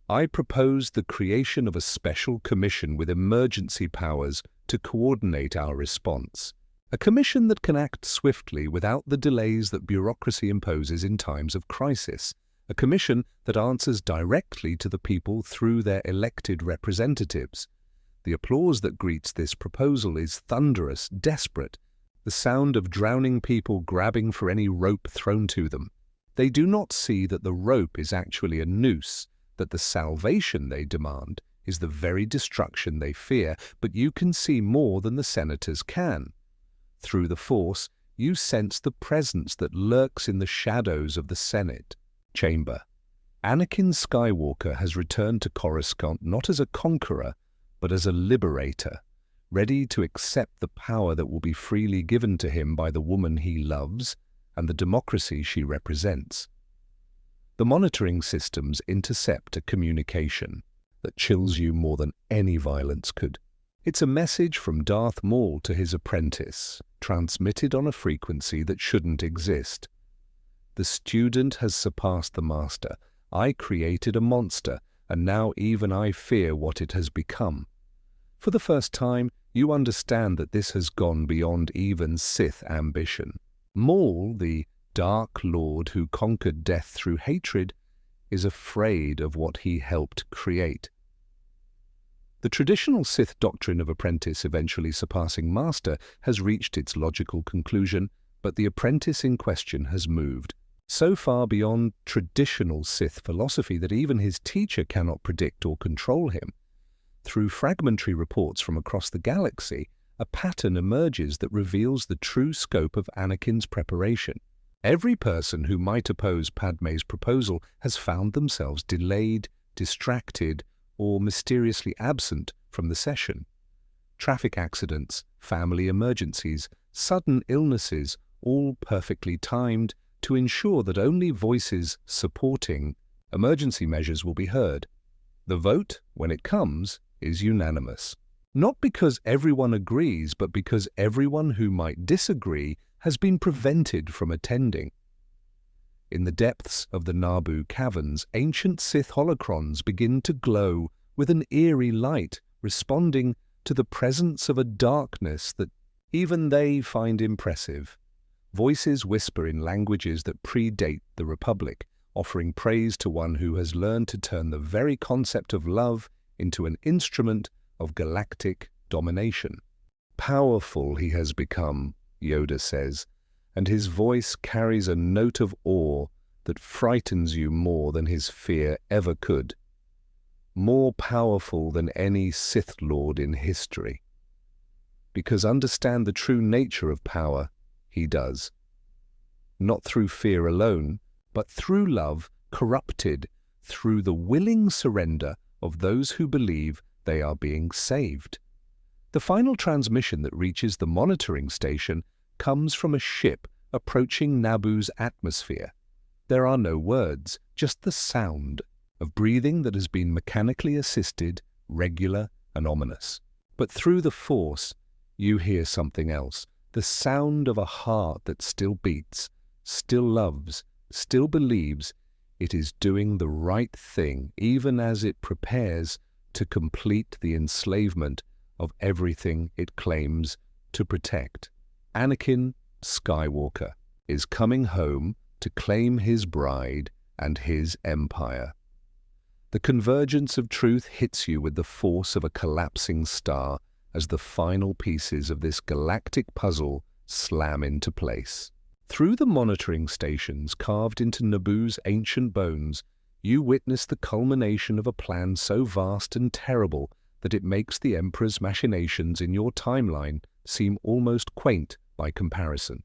I propose the creation of a special commission with emergency powers to coordinate our response. A commission that can act swiftly without the delays that bureaucracy imposes in times of crisis. A commission that answers directly to the people through their elected representatives. The applause that greets this proposal is thunderous, desperate, the sound of drowning people grabbing for any rope thrown to them. They do not see that the rope is actually a noose, that the salvation they demand is the very destruction they fear, but you can see more than the senators can. Through the Force, you sense the presence that lurks in the shadows of the Senate chamber. Anakin Skywalker has returned to Coruscant not as a conqueror, but as a liberator, ready to accept the power that will be freely given to him by the woman he loves and the democracy she represents. The monitoring systems intercept a communication that chills you more than any violence could. It's a message from Darth Maul to his apprentice, transmitted on a frequency that shouldn't exist. The student has surpassed the master. I created a monster, and now even I fear what it has become. For the first time, you understand that this has gone beyond even Sith ambition. Maul, the Dark Lord who conquered death through hatred, is afraid of what he helped create. The traditional Sith doctrine of apprentice eventually surpassing master has reached its logical conclusion, but the apprentice in question has moved so far beyond traditional Sith philosophy that even his teacher cannot predict or control him. Through fragmentary reports from across the galaxy, a pattern emerges that reveals the true scope of Anakin's preparation. Every person who might oppose Padme's proposal has found themselves delayed, distracted, or mysteriously absent from the session. Traffic accidents, family emergencies, sudden illnesses, all perfectly timed to ensure that only voices supporting emergency measures will be heard. The vote, when it comes, is unanimous. Not because everyone agrees, but because everyone who might disagree has been prevented from attending. In the depths of the Naboo caverns, ancient Sith holocrons begin to glow with an eerie light, responding to the presence of a darkness that even they find impressive. Voices whisper in languages that predate the Republic, offering praise to one who has learned to turn the very concept of love into an instrument of galactic domination. Powerful he has become, Yoda says, and his voice carries a note of awe that frightens you more than his fear ever could. More powerful than any Sith Lord in history. Because understand the true nature of power, he does. Not through fear alone, but through love corrupted, through the willing surrender of those who believe they are being saved. The final transmission that reaches the monitoring station comes from a ship approaching Naboo's atmosphere. There are no words, just the sound of breathing that has been mechanically assisted, regular and ominous. But through the Force, you hear something else, the sound of a heart that still beats, still loves, still believes it is doing the right thing, even as it prepares to complete the enslavement of everything it claims to protect. Anakin Skywalker is coming home to claim his bride and his empire. The convergence of truth hits you with the force of a collapsing star as the final pieces of this galactic puzzle slam into place. Through the monitoring stations carved into Naboo's ancient bones, you witness the culmination of a plan so vast and terrible that it makes the Emperor's machinations in your timeline seem almost quaint by comparison.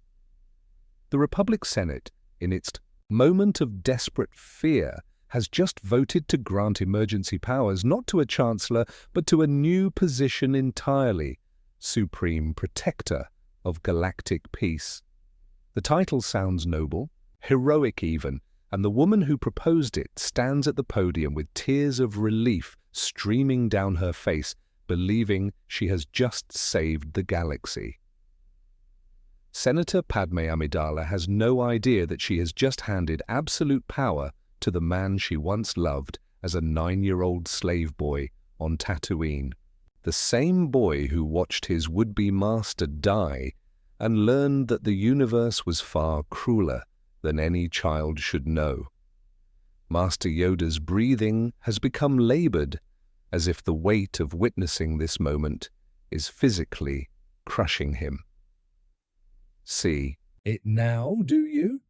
The Republic Senate, in its moment of desperate fear, has just voted to grant emergency powers not to a Chancellor, but to a new position entirely, Supreme Protector of Galactic Peace. The title sounds noble, heroic even, and the woman who proposed it stands at the podium with tears of relief streaming down her face, believing she has just saved the galaxy. Senator Padme Amidala has no idea that she has just handed absolute power to the man she once loved as a 9-year-old slave boy on Tatooine, the same boy who watched his would-be master die and learned that the universe was far crueler than any child should know. Master Yoda's breathing has become labored, as if the weight of witnessing this moment is physically crushing him. See it now, do you?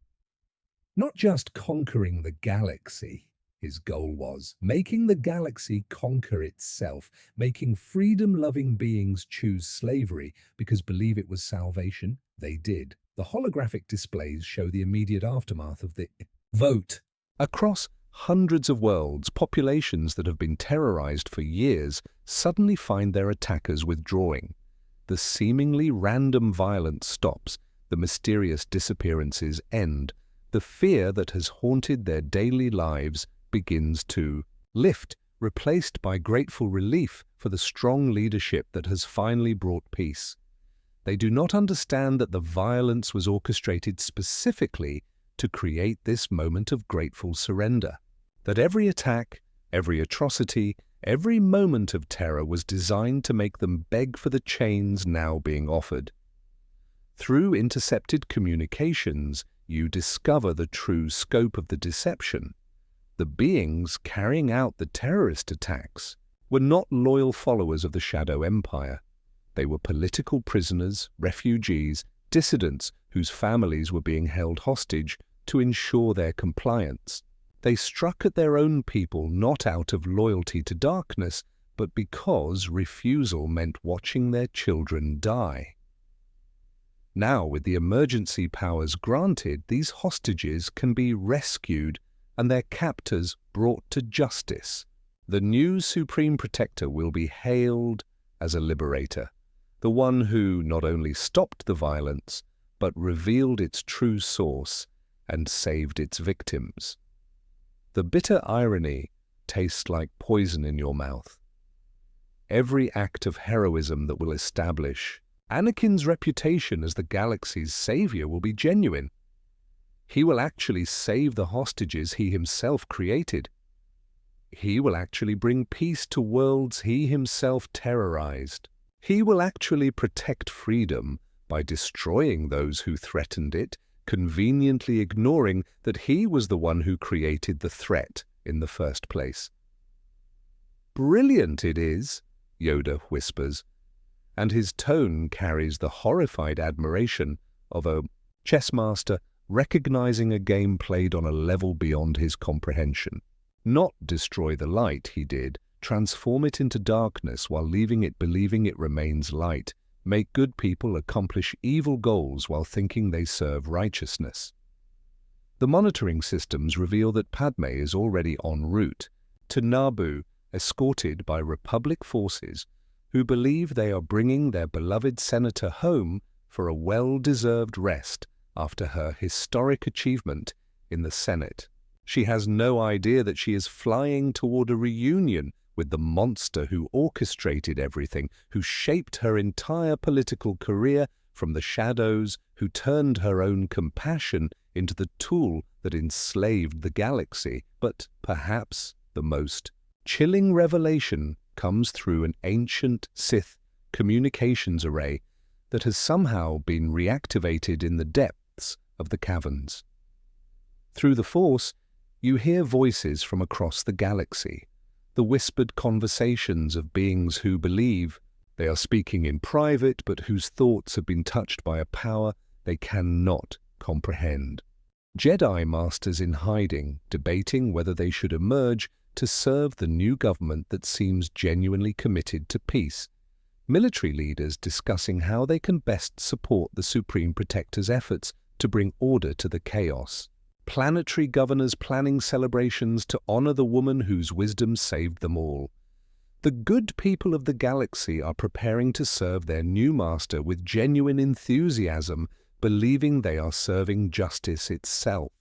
Not just conquering the galaxy, his goal was, making the galaxy conquer itself, making freedom-loving beings choose slavery because believe it was salvation. They did. The holographic displays show the immediate aftermath of the vote. Across hundreds of worlds, populations that have been terrorized for years suddenly find their attackers withdrawing. The seemingly random violence stops, the mysterious disappearances end, the fear that has haunted their daily lives begins to lift, replaced by grateful relief for the strong leadership that has finally brought peace. They do not understand that the violence was orchestrated specifically to create this moment of grateful surrender, that every attack, every atrocity, every moment of terror was designed to make them beg for the chains now being offered. Through intercepted communications, you discover the true scope of the deception. The beings carrying out the terrorist attacks were not loyal followers of the Shadow Empire. They were political prisoners, refugees, dissidents whose families were being held hostage to ensure their compliance. They struck at their own people not out of loyalty to darkness, but because refusal meant watching their children die. Now, with the emergency powers granted, these hostages can be rescued and their captors brought to justice. The new Supreme Protector will be hailed as a liberator, the one who not only stopped the violence, but revealed its true source and saved its victims. The bitter irony tastes like poison in your mouth. Every act of heroism that will establish Anakin's reputation as the galaxy's savior will be genuine. He will actually save the hostages he himself created. He will actually bring peace to worlds he himself terrorized. He will actually protect freedom by destroying those who threatened it, conveniently ignoring that he was the one who created the threat in the first place. "Brilliant it is," Yoda whispers, and his tone carries the horrified admiration of a chess master recognizing a game played on a level beyond his comprehension. Not destroy the light, he did, transform it into darkness while leaving it believing it remains light, make good people accomplish evil goals while thinking they serve righteousness. The monitoring systems reveal that Padme is already en route to Naboo, escorted by Republic forces who believe they are bringing their beloved senator home for a well-deserved rest after her historic achievement in the Senate. She has no idea that she is flying toward a reunion with the monster who orchestrated everything, who shaped her entire political career from the shadows, who turned her own compassion into the tool that enslaved the galaxy. But perhaps the most chilling revelation comes through an ancient Sith communications array that has somehow been reactivated in the depths of the caverns. Through the Force, you hear voices from across the galaxy, the whispered conversations of beings who believe they are speaking in private but whose thoughts have been touched by a power they cannot comprehend. Jedi Masters in hiding, debating whether they should emerge to serve the new government that seems genuinely committed to peace. Military leaders discussing how they can best support the Supreme Protector's efforts to bring order to the chaos. Planetary governors planning celebrations to honor the woman whose wisdom saved them all. The good people of the galaxy are preparing to serve their new master with genuine enthusiasm, believing they are serving justice itself.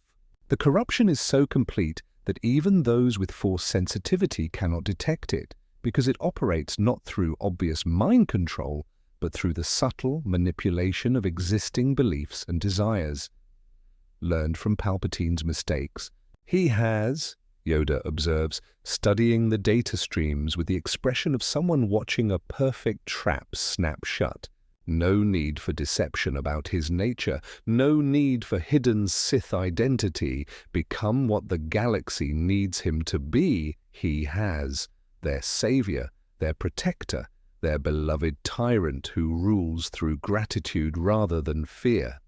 The corruption is so complete that even those with Force sensitivity cannot detect it, because it operates not through obvious mind control, but through the subtle manipulation of existing beliefs and desires. Learned from Palpatine's mistakes, he has, Yoda observes, studying the data streams with the expression of someone watching a perfect trap snap shut. No need for deception about his nature, no need for hidden Sith identity. Become what the galaxy needs him to be, he has. Their savior, their protector, their beloved tyrant who rules through gratitude rather than fear.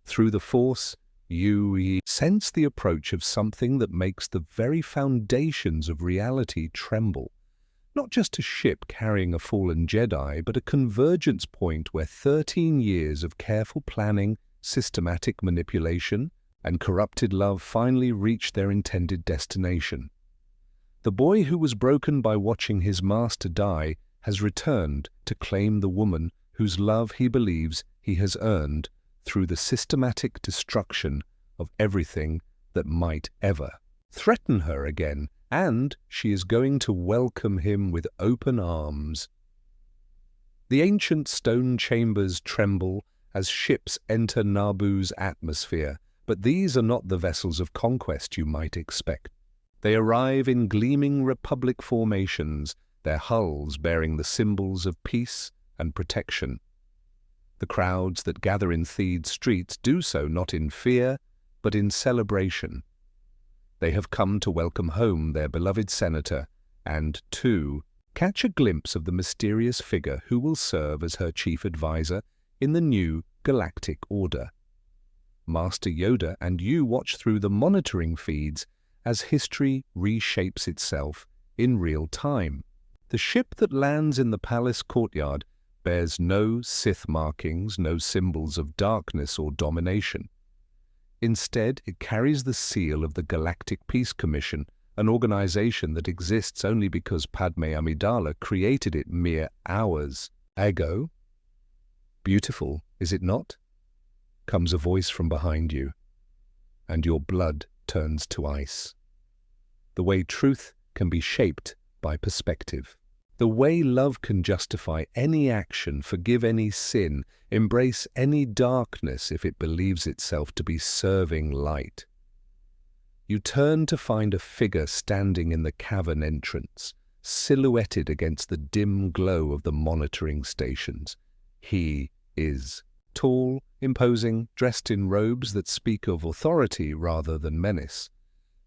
Through the Force, you sense the approach of something that makes the very foundations of reality tremble. Not just a ship carrying a fallen Jedi, but a convergence point where 13 years of careful planning, systematic manipulation, and corrupted love finally reach their intended destination. The boy who was broken by watching his master die has returned to claim the woman whose love he believes he has earned through the systematic destruction of everything that might ever threaten her again, and she is going to welcome him with open arms. The ancient stone chambers tremble as ships enter Naboo's atmosphere, but these are not the vessels of conquest you might expect. They arrive in gleaming republic formations, their hulls bearing the symbols of peace and protection. The crowds that gather in Theed's streets do so not in fear, but in celebration. They have come to welcome home their beloved senator and, too, catch a glimpse of the mysterious figure who will serve as her chief advisor in the new galactic order. Master Yoda and you watch through the monitoring feeds as history reshapes itself in real time. The ship that lands in the palace courtyard bears no Sith markings, no symbols of darkness or domination. Instead, it carries the seal of the Galactic Peace Commission, an organization that exists only because Padme Amidala created it mere hours ago. Beautiful, is it not? Comes a voice from behind you, and your blood turns to ice. The way truth can be shaped by perspective. The way love can justify any action, forgive any sin, embrace any darkness if it believes itself to be serving light. You turn to find a figure standing in the cavern entrance, silhouetted against the dim glow of the monitoring stations. He is tall, imposing, dressed in robes that speak of authority rather than menace.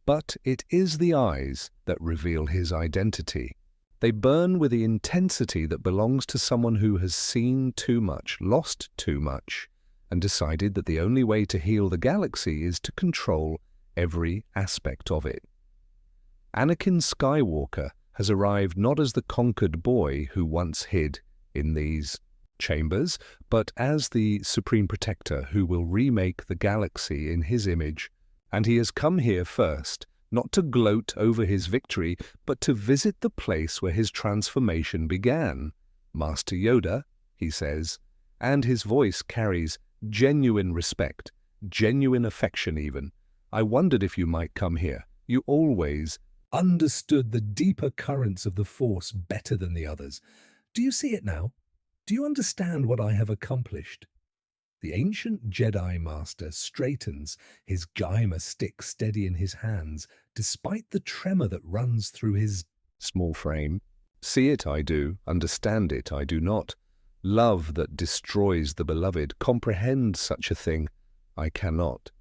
But it is the eyes that reveal his identity. They burn with the intensity that belongs to someone who has seen too much, lost too much, and decided that the only way to heal the galaxy is to control every aspect of it. Anakin Skywalker has arrived not as the conquered boy who once hid in these chambers, but as the Supreme Protector who will remake the galaxy in his image. And he has come here first, not to gloat over his victory, but to visit the place where his transformation began. Master Yoda, he says, and his voice carries Genuine respect, genuine affection even. I wondered if you might come here. You always. Understood the deeper currents of the Force better than the others. Do you see it now? Do you understand what I have accomplished? The ancient Jedi Master straightens, his Gaimer stick steady in his hands, despite the tremor that runs through his Small frame. See it, I do. Understand it, I do not. Love that destroys the beloved. Comprehend such a thing, I cannot.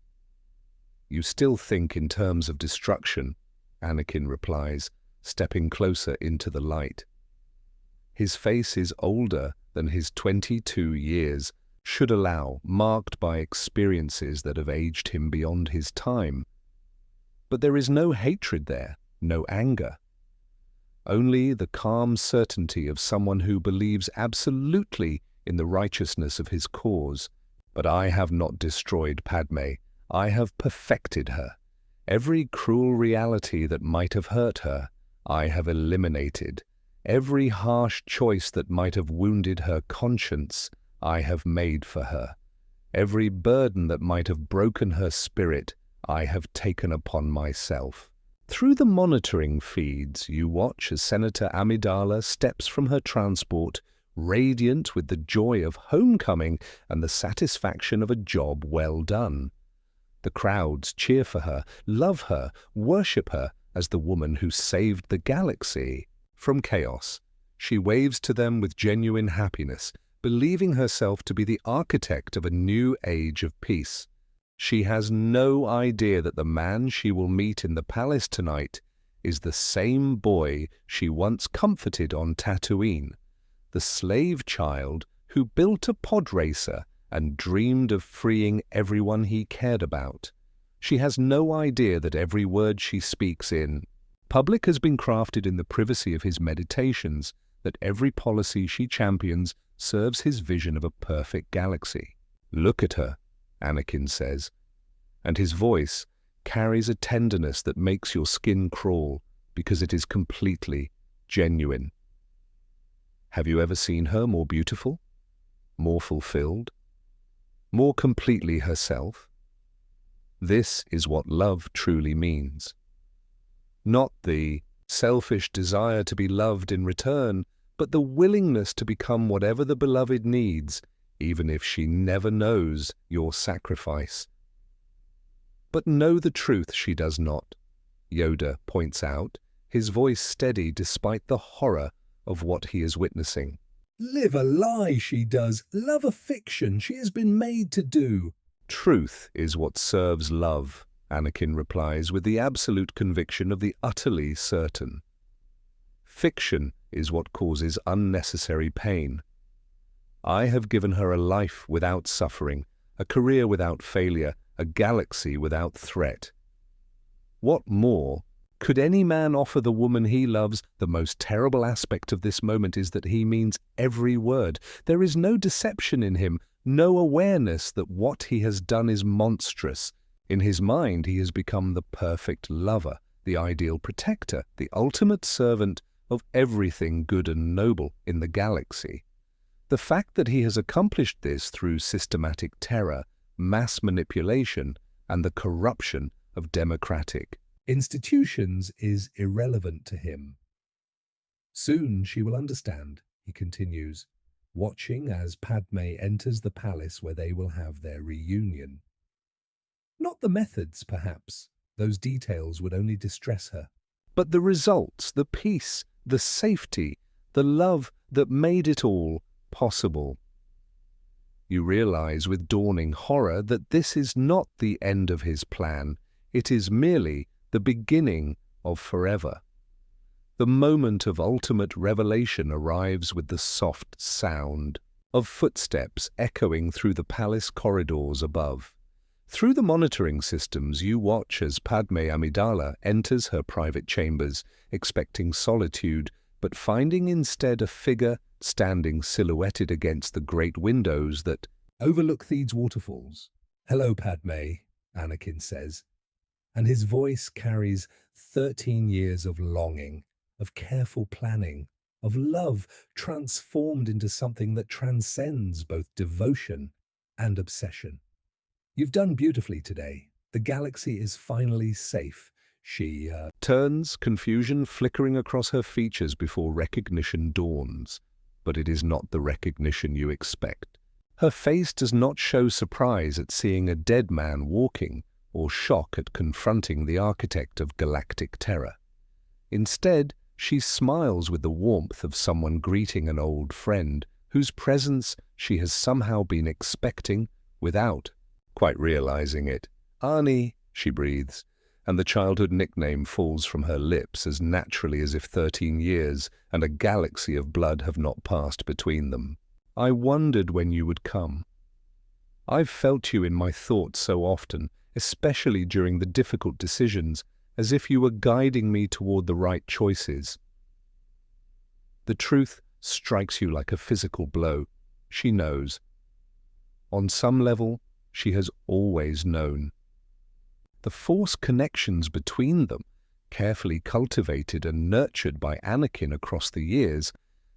You still think in terms of destruction, Anakin replies, stepping closer into the light. His face is older than his 22 years, should allow, marked by experiences that have aged him beyond his time. But there is no hatred there, no anger. Only the calm certainty of someone who believes absolutely in the righteousness of his cause. But I have not destroyed Padme. I have perfected her. Every cruel reality that might have hurt her, I have eliminated. Every harsh choice that might have wounded her conscience, I have made for her. Every burden that might have broken her spirit, I have taken upon myself. Through the monitoring feeds, you watch as Senator Amidala steps from her transport, radiant with the joy of homecoming and the satisfaction of a job well done. The crowds cheer for her, love her, worship her as the woman who saved the galaxy from chaos. She waves to them with genuine happiness, believing herself to be the architect of a new age of peace. She has no idea that the man she will meet in the palace tonight is the same boy she once comforted on Tatooine, the slave child who built a pod racer and dreamed of freeing everyone he cared about. She has no idea that every word she speaks in public has been crafted in the privacy of his meditations, that every policy she champions serves his vision of a perfect galaxy. Look at her, Anakin says, and his voice carries a tenderness that makes your skin crawl because it is completely genuine. Have you ever seen her more beautiful, more fulfilled, more completely herself? This is what love truly means. Not the selfish desire to be loved in return, but the willingness to become whatever the beloved needs, even if she never knows your sacrifice. But know the truth she does not, Yoda points out, his voice steady despite the horror of what he is witnessing. live a lie, she does, love a fiction she has been made to do. Truth is what serves love, Anakin replies with the absolute conviction of the utterly certain. Fiction is what causes unnecessary pain. I have given her a life without suffering, a career without failure, a galaxy without threat. What more could any man offer the woman he loves? The most terrible aspect of this moment is that he means every word. There is no deception in him, no awareness that what he has done is monstrous. In his mind, he has become the perfect lover, the ideal protector, the ultimate servant of everything good and noble in the galaxy. The fact that he has accomplished this through systematic terror, mass manipulation, and the corruption of democratic institutions is irrelevant to him. Soon she will understand, he continues, watching as Padme enters the palace where they will have their reunion. Not the methods, perhaps. Those details would only distress her. But the results, the peace, the safety, the love that made it all possible. You realize with dawning horror that this is not the end of his plan. It is merely the beginning of forever. The moment of ultimate revelation arrives with the soft sound of footsteps echoing through the palace corridors above. Through the monitoring systems, you watch as Padme Amidala enters her private chambers, expecting solitude, but finding instead a figure standing silhouetted against the great windows that overlook Theed's waterfalls. Hello, Padme, Anakin says, and his voice carries 13 years of longing, of careful planning, of love transformed into something that transcends both devotion and obsession. You've done beautifully today. The galaxy is finally safe. She Turns, confusion flickering across her features before recognition dawns. But it is not the recognition you expect. Her face does not show surprise at seeing a dead man walking, or shock at confronting the architect of galactic terror. Instead, she smiles with the warmth of someone greeting an old friend whose presence she has somehow been expecting without quite realizing it. "Arnie," she breathes, and the childhood nickname falls from her lips as naturally as if 13 years and a galaxy of blood have not passed between them. "I wondered when you would come. I've felt you in my thoughts so often, especially during the difficult decisions, as if you were guiding me toward the right choices." The truth strikes you like a physical blow. She knows. On some level, she has always known. The Force connections between them, carefully cultivated and nurtured by Anakin across the years,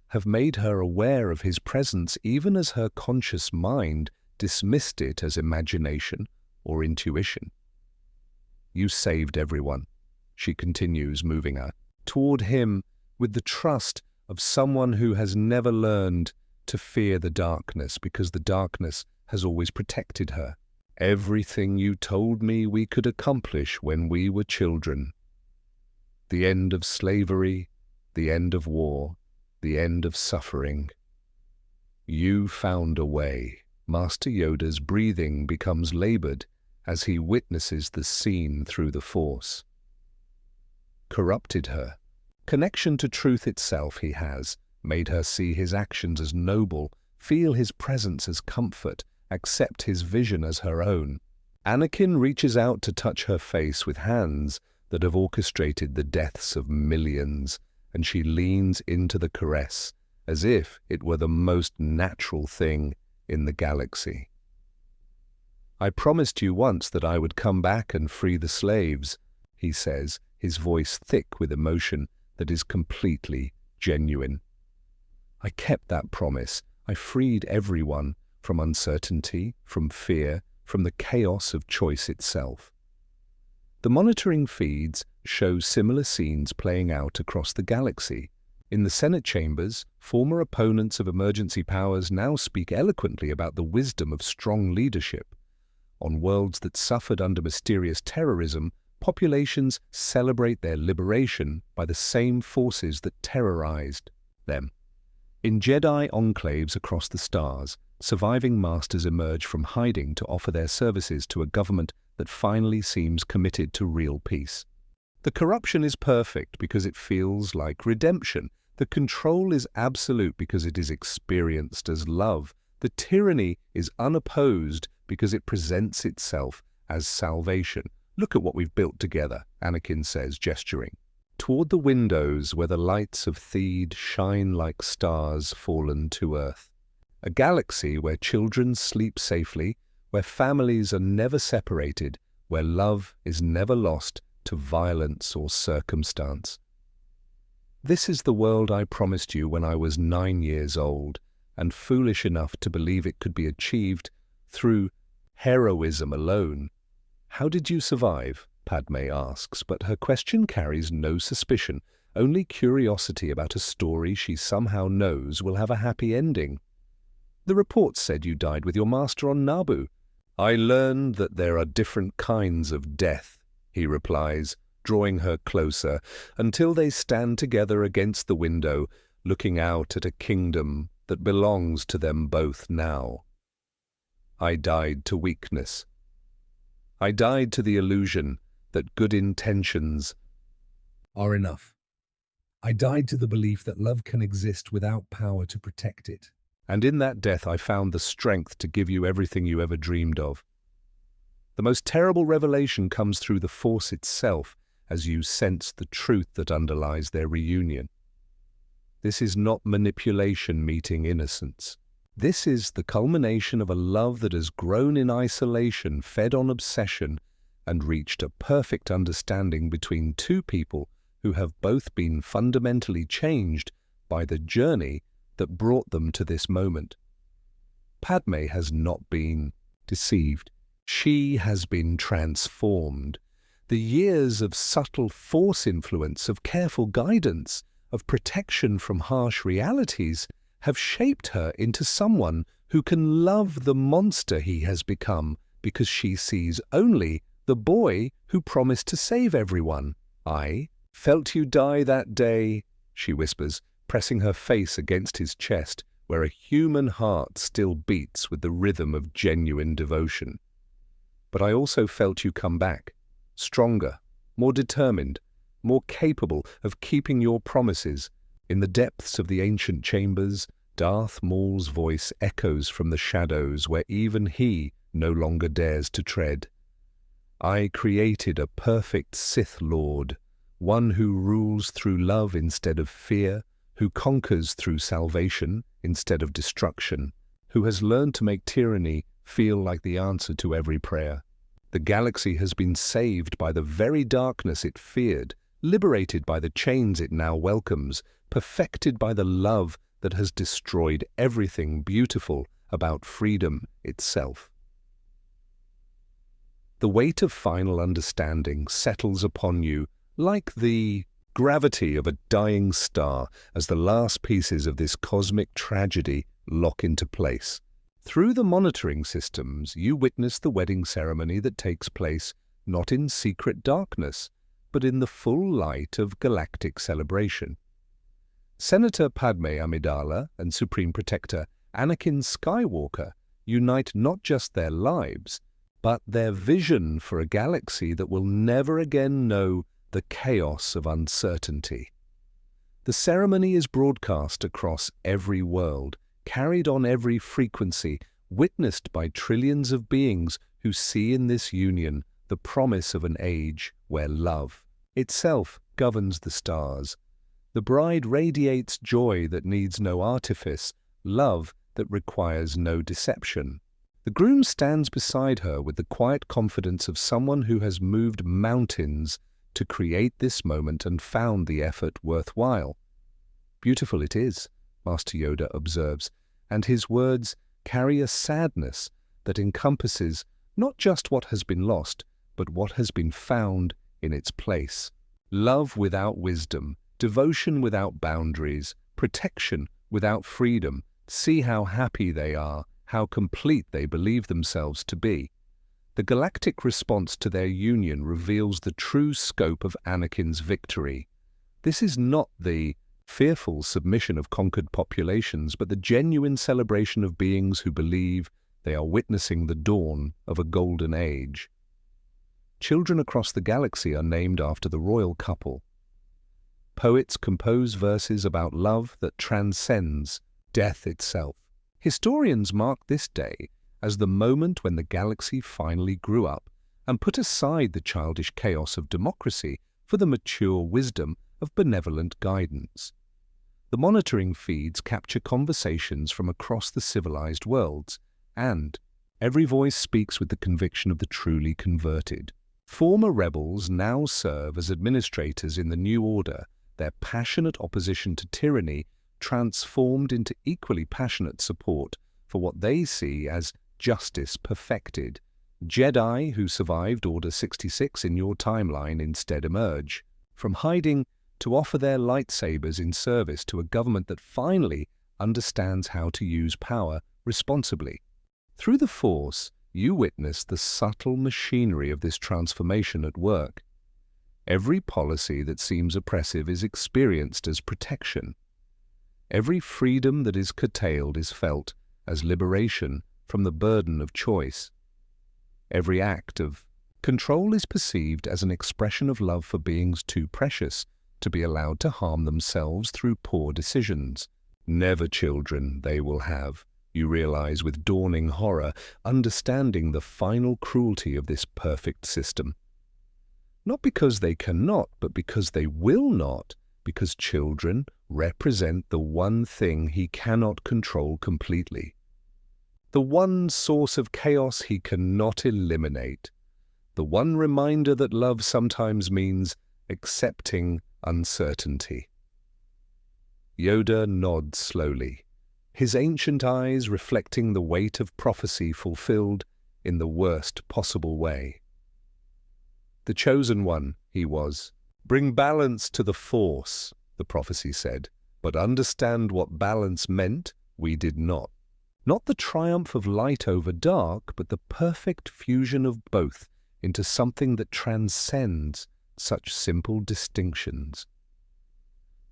have made her aware of his presence even as her conscious mind dismissed it as imagination or intuition. "You saved everyone," she continues, moving her toward him with the trust of someone who has never learned to fear the darkness because the darkness has always protected her. "Everything you told me we could accomplish when we were children. The end of slavery, the end of war, the end of suffering. You found a way." Master Yoda's breathing becomes labored as he witnesses the scene through the Force. Corrupted her. Connection to truth itself he has, made her see his actions as noble, feel his presence as comfort, accept his vision as her own. Anakin reaches out to touch her face with hands that have orchestrated the deaths of millions, and she leans into the caress as if it were the most natural thing in the galaxy. "I promised you once that I would come back and free the slaves," he says, his voice thick with emotion that is completely genuine. "I kept that promise. I freed everyone from uncertainty, from fear, from the chaos of choice itself." The monitoring feeds show similar scenes playing out across the galaxy. In the Senate chambers, former opponents of emergency powers now speak eloquently about the wisdom of strong leadership. On worlds that suffered under mysterious terrorism, populations celebrate their liberation by the same forces that terrorized them. In Jedi enclaves across the stars, surviving masters emerge from hiding to offer their services to a government that finally seems committed to real peace. The corruption is perfect because it feels like redemption. The control is absolute because it is experienced as love. The tyranny is unopposed because it presents itself as salvation. "Look at what we've built together," Anakin says, gesturing toward the windows where the lights of Theed shine like stars fallen to earth. A galaxy where children sleep safely, where families are never separated, where love is never lost to violence or circumstance. "This is the world I promised you when I was 9 years old, and foolish enough to believe it could be achieved through heroism alone." "How did you survive?" Padme asks, but her question carries no suspicion, only curiosity about a story she somehow knows will have a happy ending. "The reports said you died with your master on Naboo." "I learned that there are different kinds of death," he replies, drawing her closer, until they stand together against the window, looking out at a kingdom that belongs to them both now. "I died to weakness. I died to the illusion that good intentions are enough. I died to the belief that love can exist without power to protect it. And in that death I found the strength to give you everything you ever dreamed of." The most terrible revelation comes through the Force itself as you sense the truth that underlies their reunion. This is not manipulation meeting innocence. This is the culmination of a love that has grown in isolation, fed on obsession, and reached a perfect understanding between two people who have both been fundamentally changed by the journey that brought them to this moment. Padme has not been. deceived. She has been transformed. The years of subtle force influence, of careful guidance, of protection from harsh realities have shaped her into someone who can love the monster he has become because she sees only the boy who promised to save everyone. "I felt you die that day," she whispers, pressing her face against his chest, where a human heart still beats with the rhythm of genuine devotion. "But I also felt you come back, stronger, more determined, more capable of keeping your promises." In the depths of the ancient chambers, Darth Maul's voice echoes from the shadows where even he no longer dares to tread. "I created a perfect Sith Lord, one who rules through love instead of fear, who conquers through salvation instead of destruction, who has learned to make tyranny feel like the answer to every prayer. The galaxy has been saved by the very darkness it feared, liberated by the chains it now welcomes, perfected by the love that has destroyed everything beautiful about freedom itself." The weight of final understanding settles upon you like the gravity of a dying star as the last pieces of this cosmic tragedy lock into place. Through the monitoring systems, you witness the wedding ceremony that takes place not in secret darkness, but in the full light of galactic celebration. Senator Padme Amidala and Supreme Protector Anakin Skywalker unite not just their lives, but their vision for a galaxy that will never again know the chaos of uncertainty. The ceremony is broadcast across every world, carried on every frequency, witnessed by trillions of beings who see in this union the promise of an age where love itself governs the stars. The bride radiates joy that needs no artifice, love that requires no deception. The groom stands beside her with the quiet confidence of someone who has moved mountains to create this moment and found the effort worthwhile. "Beautiful it is," Master Yoda observes, and his words carry a sadness that encompasses not just what has been lost, but what has been found in its place. Love without wisdom, devotion without boundaries, protection without freedom. See how happy they are, how complete they believe themselves to be. The galactic response to their union reveals the true scope of Anakin's victory. This is not the fearful submission of conquered populations, but the genuine celebration of beings who believe they are witnessing the dawn of a golden age. Children across the galaxy are named after the royal couple. Poets compose verses about love that transcends death itself. Historians mark this day as the moment when the galaxy finally grew up and put aside the childish chaos of democracy for the mature wisdom of benevolent guidance. The monitoring feeds capture conversations from across the civilized worlds, and every voice speaks with the conviction of the truly converted. Former rebels now serve as administrators in the new order, their passionate opposition to tyranny transformed into equally passionate support for what they see as justice perfected. Jedi who survived Order 66 in your timeline instead emerge, from hiding to offer their lightsabers in service to a government that finally understands how to use power responsibly. Through the Force, you witness the subtle machinery of this transformation at work. Every policy that seems oppressive is experienced as protection. Every freedom that is curtailed is felt as liberation from the burden of choice. Every act of control is perceived as an expression of love for beings too precious to be allowed to harm themselves through poor decisions. Never children they will have, you realize with dawning horror, understanding the final cruelty of this perfect system. Not because they cannot, but because they will not, because children represent the one thing he cannot control completely. The one source of chaos he cannot eliminate. The one reminder that love sometimes means accepting uncertainty. Yoda nods slowly, his ancient eyes reflecting the weight of prophecy fulfilled in the worst possible way. The chosen one, he was. Bring balance to the Force, the prophecy said, but understand what balance meant, we did not. Not the triumph of light over dark, but the perfect fusion of both into something that transcends such simple distinctions.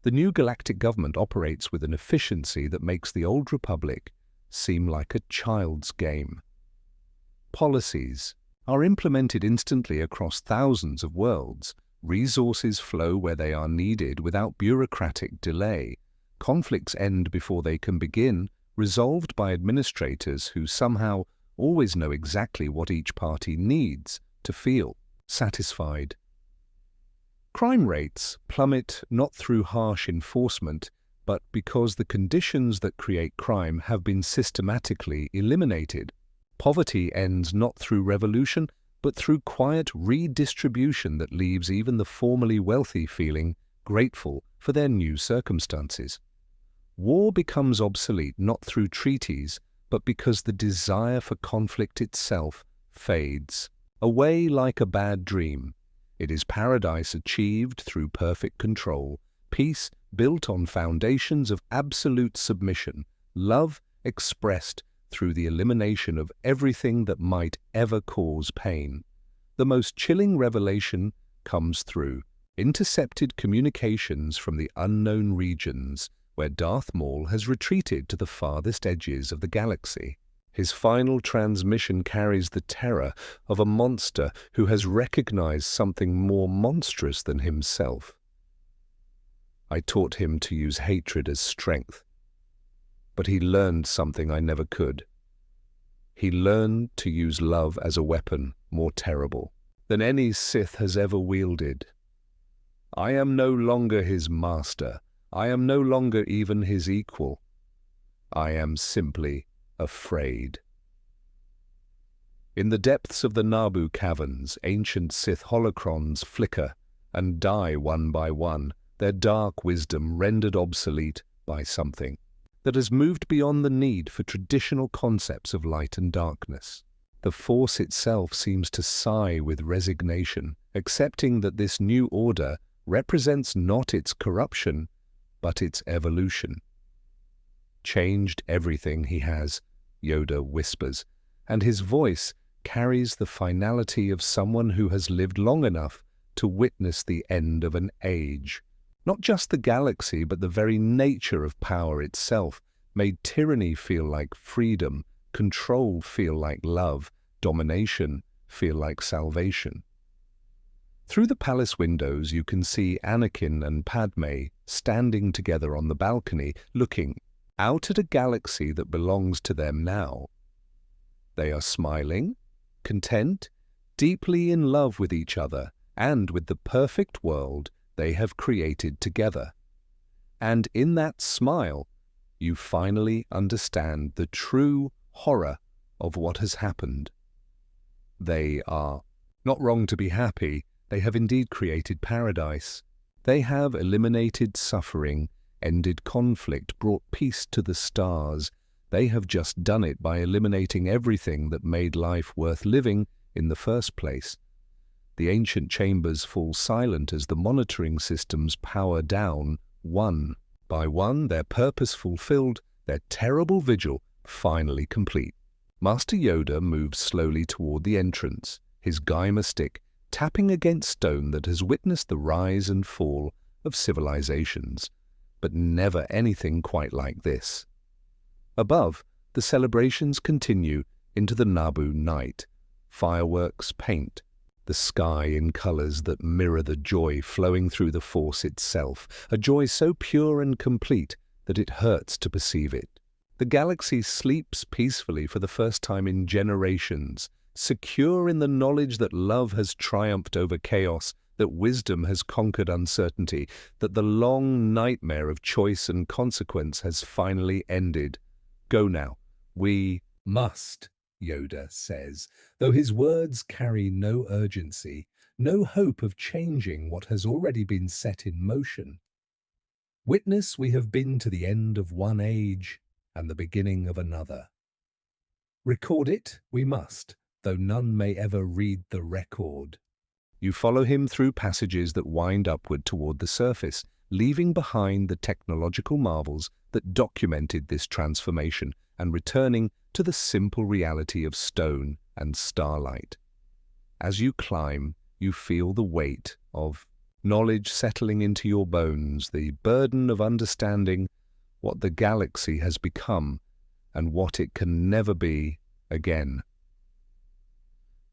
The new galactic government operates with an efficiency that makes the old republic seem like a child's game. Policies are implemented instantly across thousands of worlds. Resources flow where they are needed without bureaucratic delay. Conflicts end before they can begin, resolved by administrators who somehow always know exactly what each party needs to feel satisfied. Crime rates plummet not through harsh enforcement, but because the conditions that create crime have been systematically eliminated. Poverty ends not through revolution, but through quiet redistribution that leaves even the formerly wealthy feeling grateful for their new circumstances. War becomes obsolete not through treaties, but because the desire for conflict itself fades away like a bad dream. It is paradise achieved through perfect control, peace built on foundations of absolute submission, love expressed through the elimination of everything that might ever cause pain. The most chilling revelation comes through intercepted communications from the unknown regions where Darth Maul has retreated to the farthest edges of the galaxy. His final transmission carries the terror of a monster who has recognized something more monstrous than himself. I taught him to use hatred as strength, but he learned something I never could. He learned to use love as a weapon more terrible than any Sith has ever wielded. I am no longer his master. I am no longer even his equal. I am simply afraid. In the depths of the Naboo caverns, ancient Sith holocrons flicker and die one by one, their dark wisdom rendered obsolete by something that has moved beyond the need for traditional concepts of light and darkness. The Force itself seems to sigh with resignation, accepting that this new order represents not its corruption, but its evolution. Changed everything he has, Yoda whispers, and his voice carries the finality of someone who has lived long enough to witness the end of an age. Not just the galaxy, but the very nature of power itself made tyranny feel like freedom, control feel like love, domination feel like salvation. Through the palace windows you can see Anakin and Padme standing together on the balcony, looking out at a galaxy that belongs to them now. They are smiling, content, deeply in love with each other and with the perfect world they have created together. And in that smile, you finally understand the true horror of what has happened. They are not wrong to be happy. They have indeed created paradise. They have eliminated suffering, ended conflict, brought peace to the stars. They have just done it by eliminating everything that made life worth living in the first place. The ancient chambers fall silent as the monitoring systems power down, one by one, their purpose fulfilled, their terrible vigil finally complete. Master Yoda moves slowly toward the entrance, his Geimer stick tapping against stone that has witnessed the rise and fall of civilizations, but never anything quite like this. Above, the celebrations continue into the Naboo night. Fireworks paint the sky in colors that mirror the joy flowing through the Force itself, a joy so pure and complete that it hurts to perceive it. The galaxy sleeps peacefully for the first time in generations, secure in the knowledge that love has triumphed over chaos, that wisdom has conquered uncertainty, that the long nightmare of choice and consequence has finally ended. Go now. We Must, Yoda says, though his words carry no urgency, no hope of changing what has already been set in motion. Witness we have been to the end of one age and the beginning of another. Record it we must, though none may ever read the record. You follow him through passages that wind upward toward the surface, leaving behind the technological marvels that documented this transformation and returning to the simple reality of stone and starlight. As you climb, you feel the weight of knowledge settling into your bones, the burden of understanding what the galaxy has become and what it can never be again.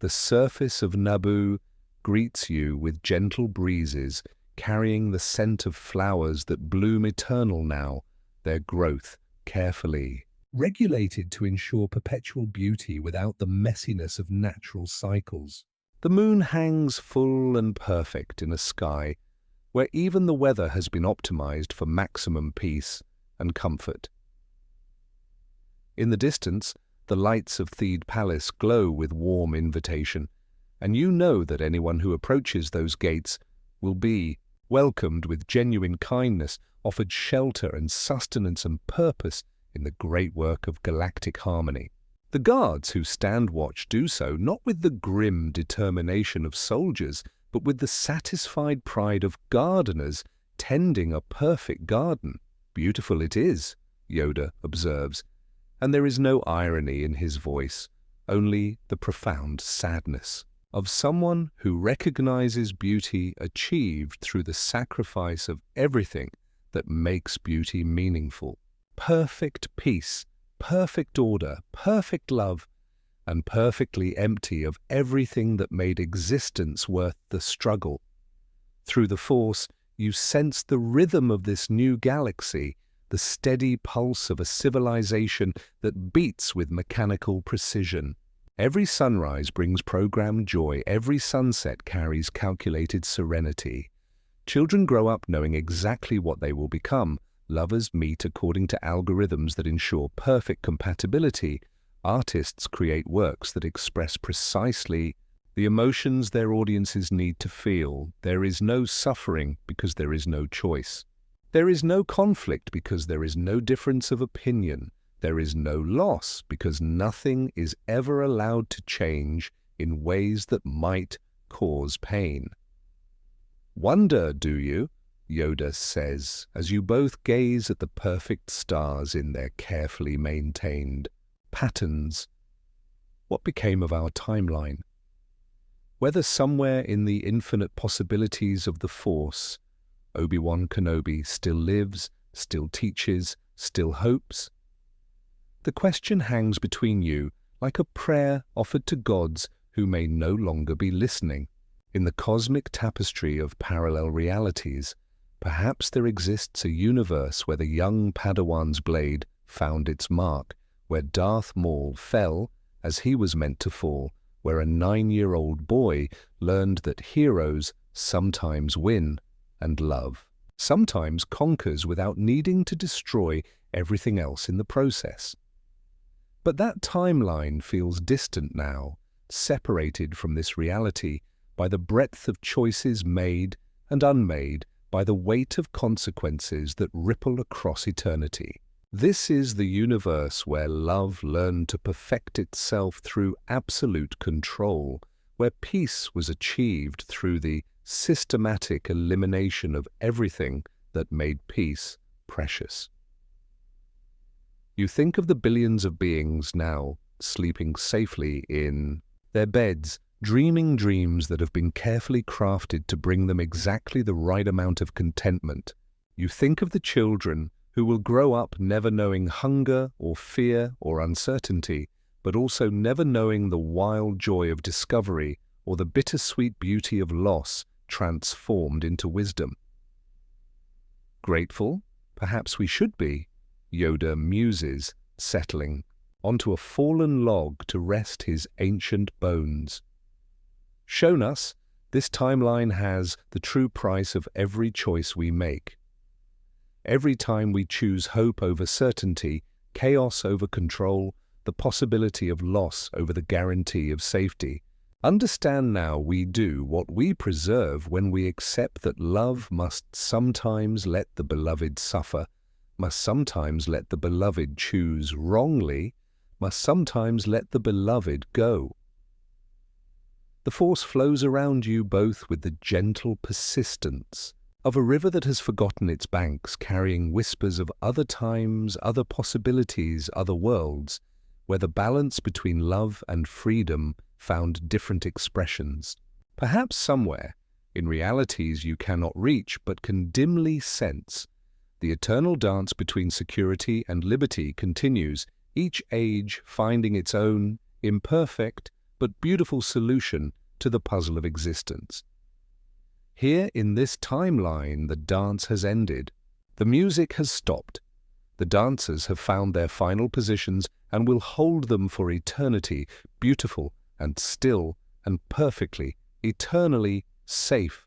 The surface of Naboo greets you with gentle breezes, carrying the scent of flowers that bloom eternal now, their growth carefully Regulated to ensure perpetual beauty without the messiness of natural cycles. The moon hangs full and perfect in a sky where even the weather has been optimized for maximum peace and comfort. In the distance, the lights of Theed Palace glow with warm invitation, and you know that anyone who approaches those gates will be welcomed with genuine kindness, offered shelter and sustenance and purpose in the great work of galactic harmony. The guards who stand watch do so not with the grim determination of soldiers, but with the satisfied pride of gardeners tending a perfect garden. Beautiful it is, Yoda observes, and there is no irony in his voice, only the profound sadness of someone who recognizes beauty achieved through the sacrifice of everything that makes beauty meaningful. Perfect peace, perfect order, perfect love, and perfectly empty of everything that made existence worth the struggle. Through the Force, you sense the rhythm of this new galaxy, the steady pulse of a civilization that beats with mechanical precision. Every sunrise brings programmed joy, every sunset carries calculated serenity. Children grow up knowing exactly what they will become. Lovers meet according to algorithms that ensure perfect compatibility. Artists create works that express precisely the emotions their audiences need to feel. There is no suffering because there is no choice. There is no conflict because there is no difference of opinion. There is no loss because nothing is ever allowed to change in ways that might cause pain. Wonder, do you? Yoda says, as you both gaze at the perfect stars in their carefully maintained patterns. What became of our timeline? Whether somewhere in the infinite possibilities of the Force, Obi-Wan Kenobi still lives, still teaches, still hopes? The question hangs between you like a prayer offered to gods who may no longer be listening. In the cosmic tapestry of parallel realities, perhaps there exists a universe where the young Padawan's blade found its mark, where Darth Maul fell as he was meant to fall, where a 9-year-old boy learned that heroes sometimes win and love sometimes conquers without needing to destroy everything else in the process. But that timeline feels distant now, separated from this reality by the breadth of choices made and unmade, by the weight of consequences that ripple across eternity. This is the universe where love learned to perfect itself through absolute control, where peace was achieved through the systematic elimination of everything that made peace precious. You think of the billions of beings now sleeping safely in their beds, dreaming dreams that have been carefully crafted to bring them exactly the right amount of contentment. You think of the children who will grow up never knowing hunger or fear or uncertainty, but also never knowing the wild joy of discovery or the bittersweet beauty of loss transformed into wisdom. Grateful? Perhaps we should be, Yoda muses, settling onto a fallen log to rest his ancient bones. Shown us, this timeline has the true price of every choice we make. Every time we choose hope over certainty, chaos over control, the possibility of loss over the guarantee of safety. Understand now we do what we preserve when we accept that love must sometimes let the beloved suffer, must sometimes let the beloved choose wrongly, must sometimes let the beloved go. The Force flows around you both with the gentle persistence of a river that has forgotten its banks, carrying whispers of other times, other possibilities, other worlds, where the balance between love and freedom found different expressions. Perhaps somewhere, in realities you cannot reach but can dimly sense, the eternal dance between security and liberty continues, each age finding its own, imperfect but beautiful solution to the puzzle of existence. Here in this timeline, the dance has ended. The music has stopped. The dancers have found their final positions and will hold them for eternity, beautiful and still and perfectly, eternally safe.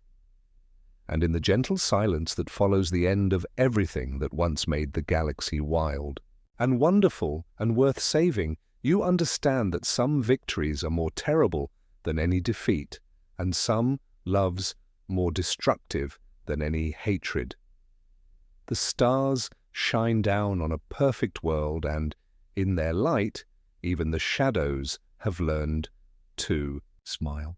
And in the gentle silence that follows the end of everything that once made the galaxy wild and wonderful and worth saving, you understand that some victories are more terrible than any defeat, and some loves more destructive than any hatred. The stars shine down on a perfect world, and in their light, even the shadows have learned to smile.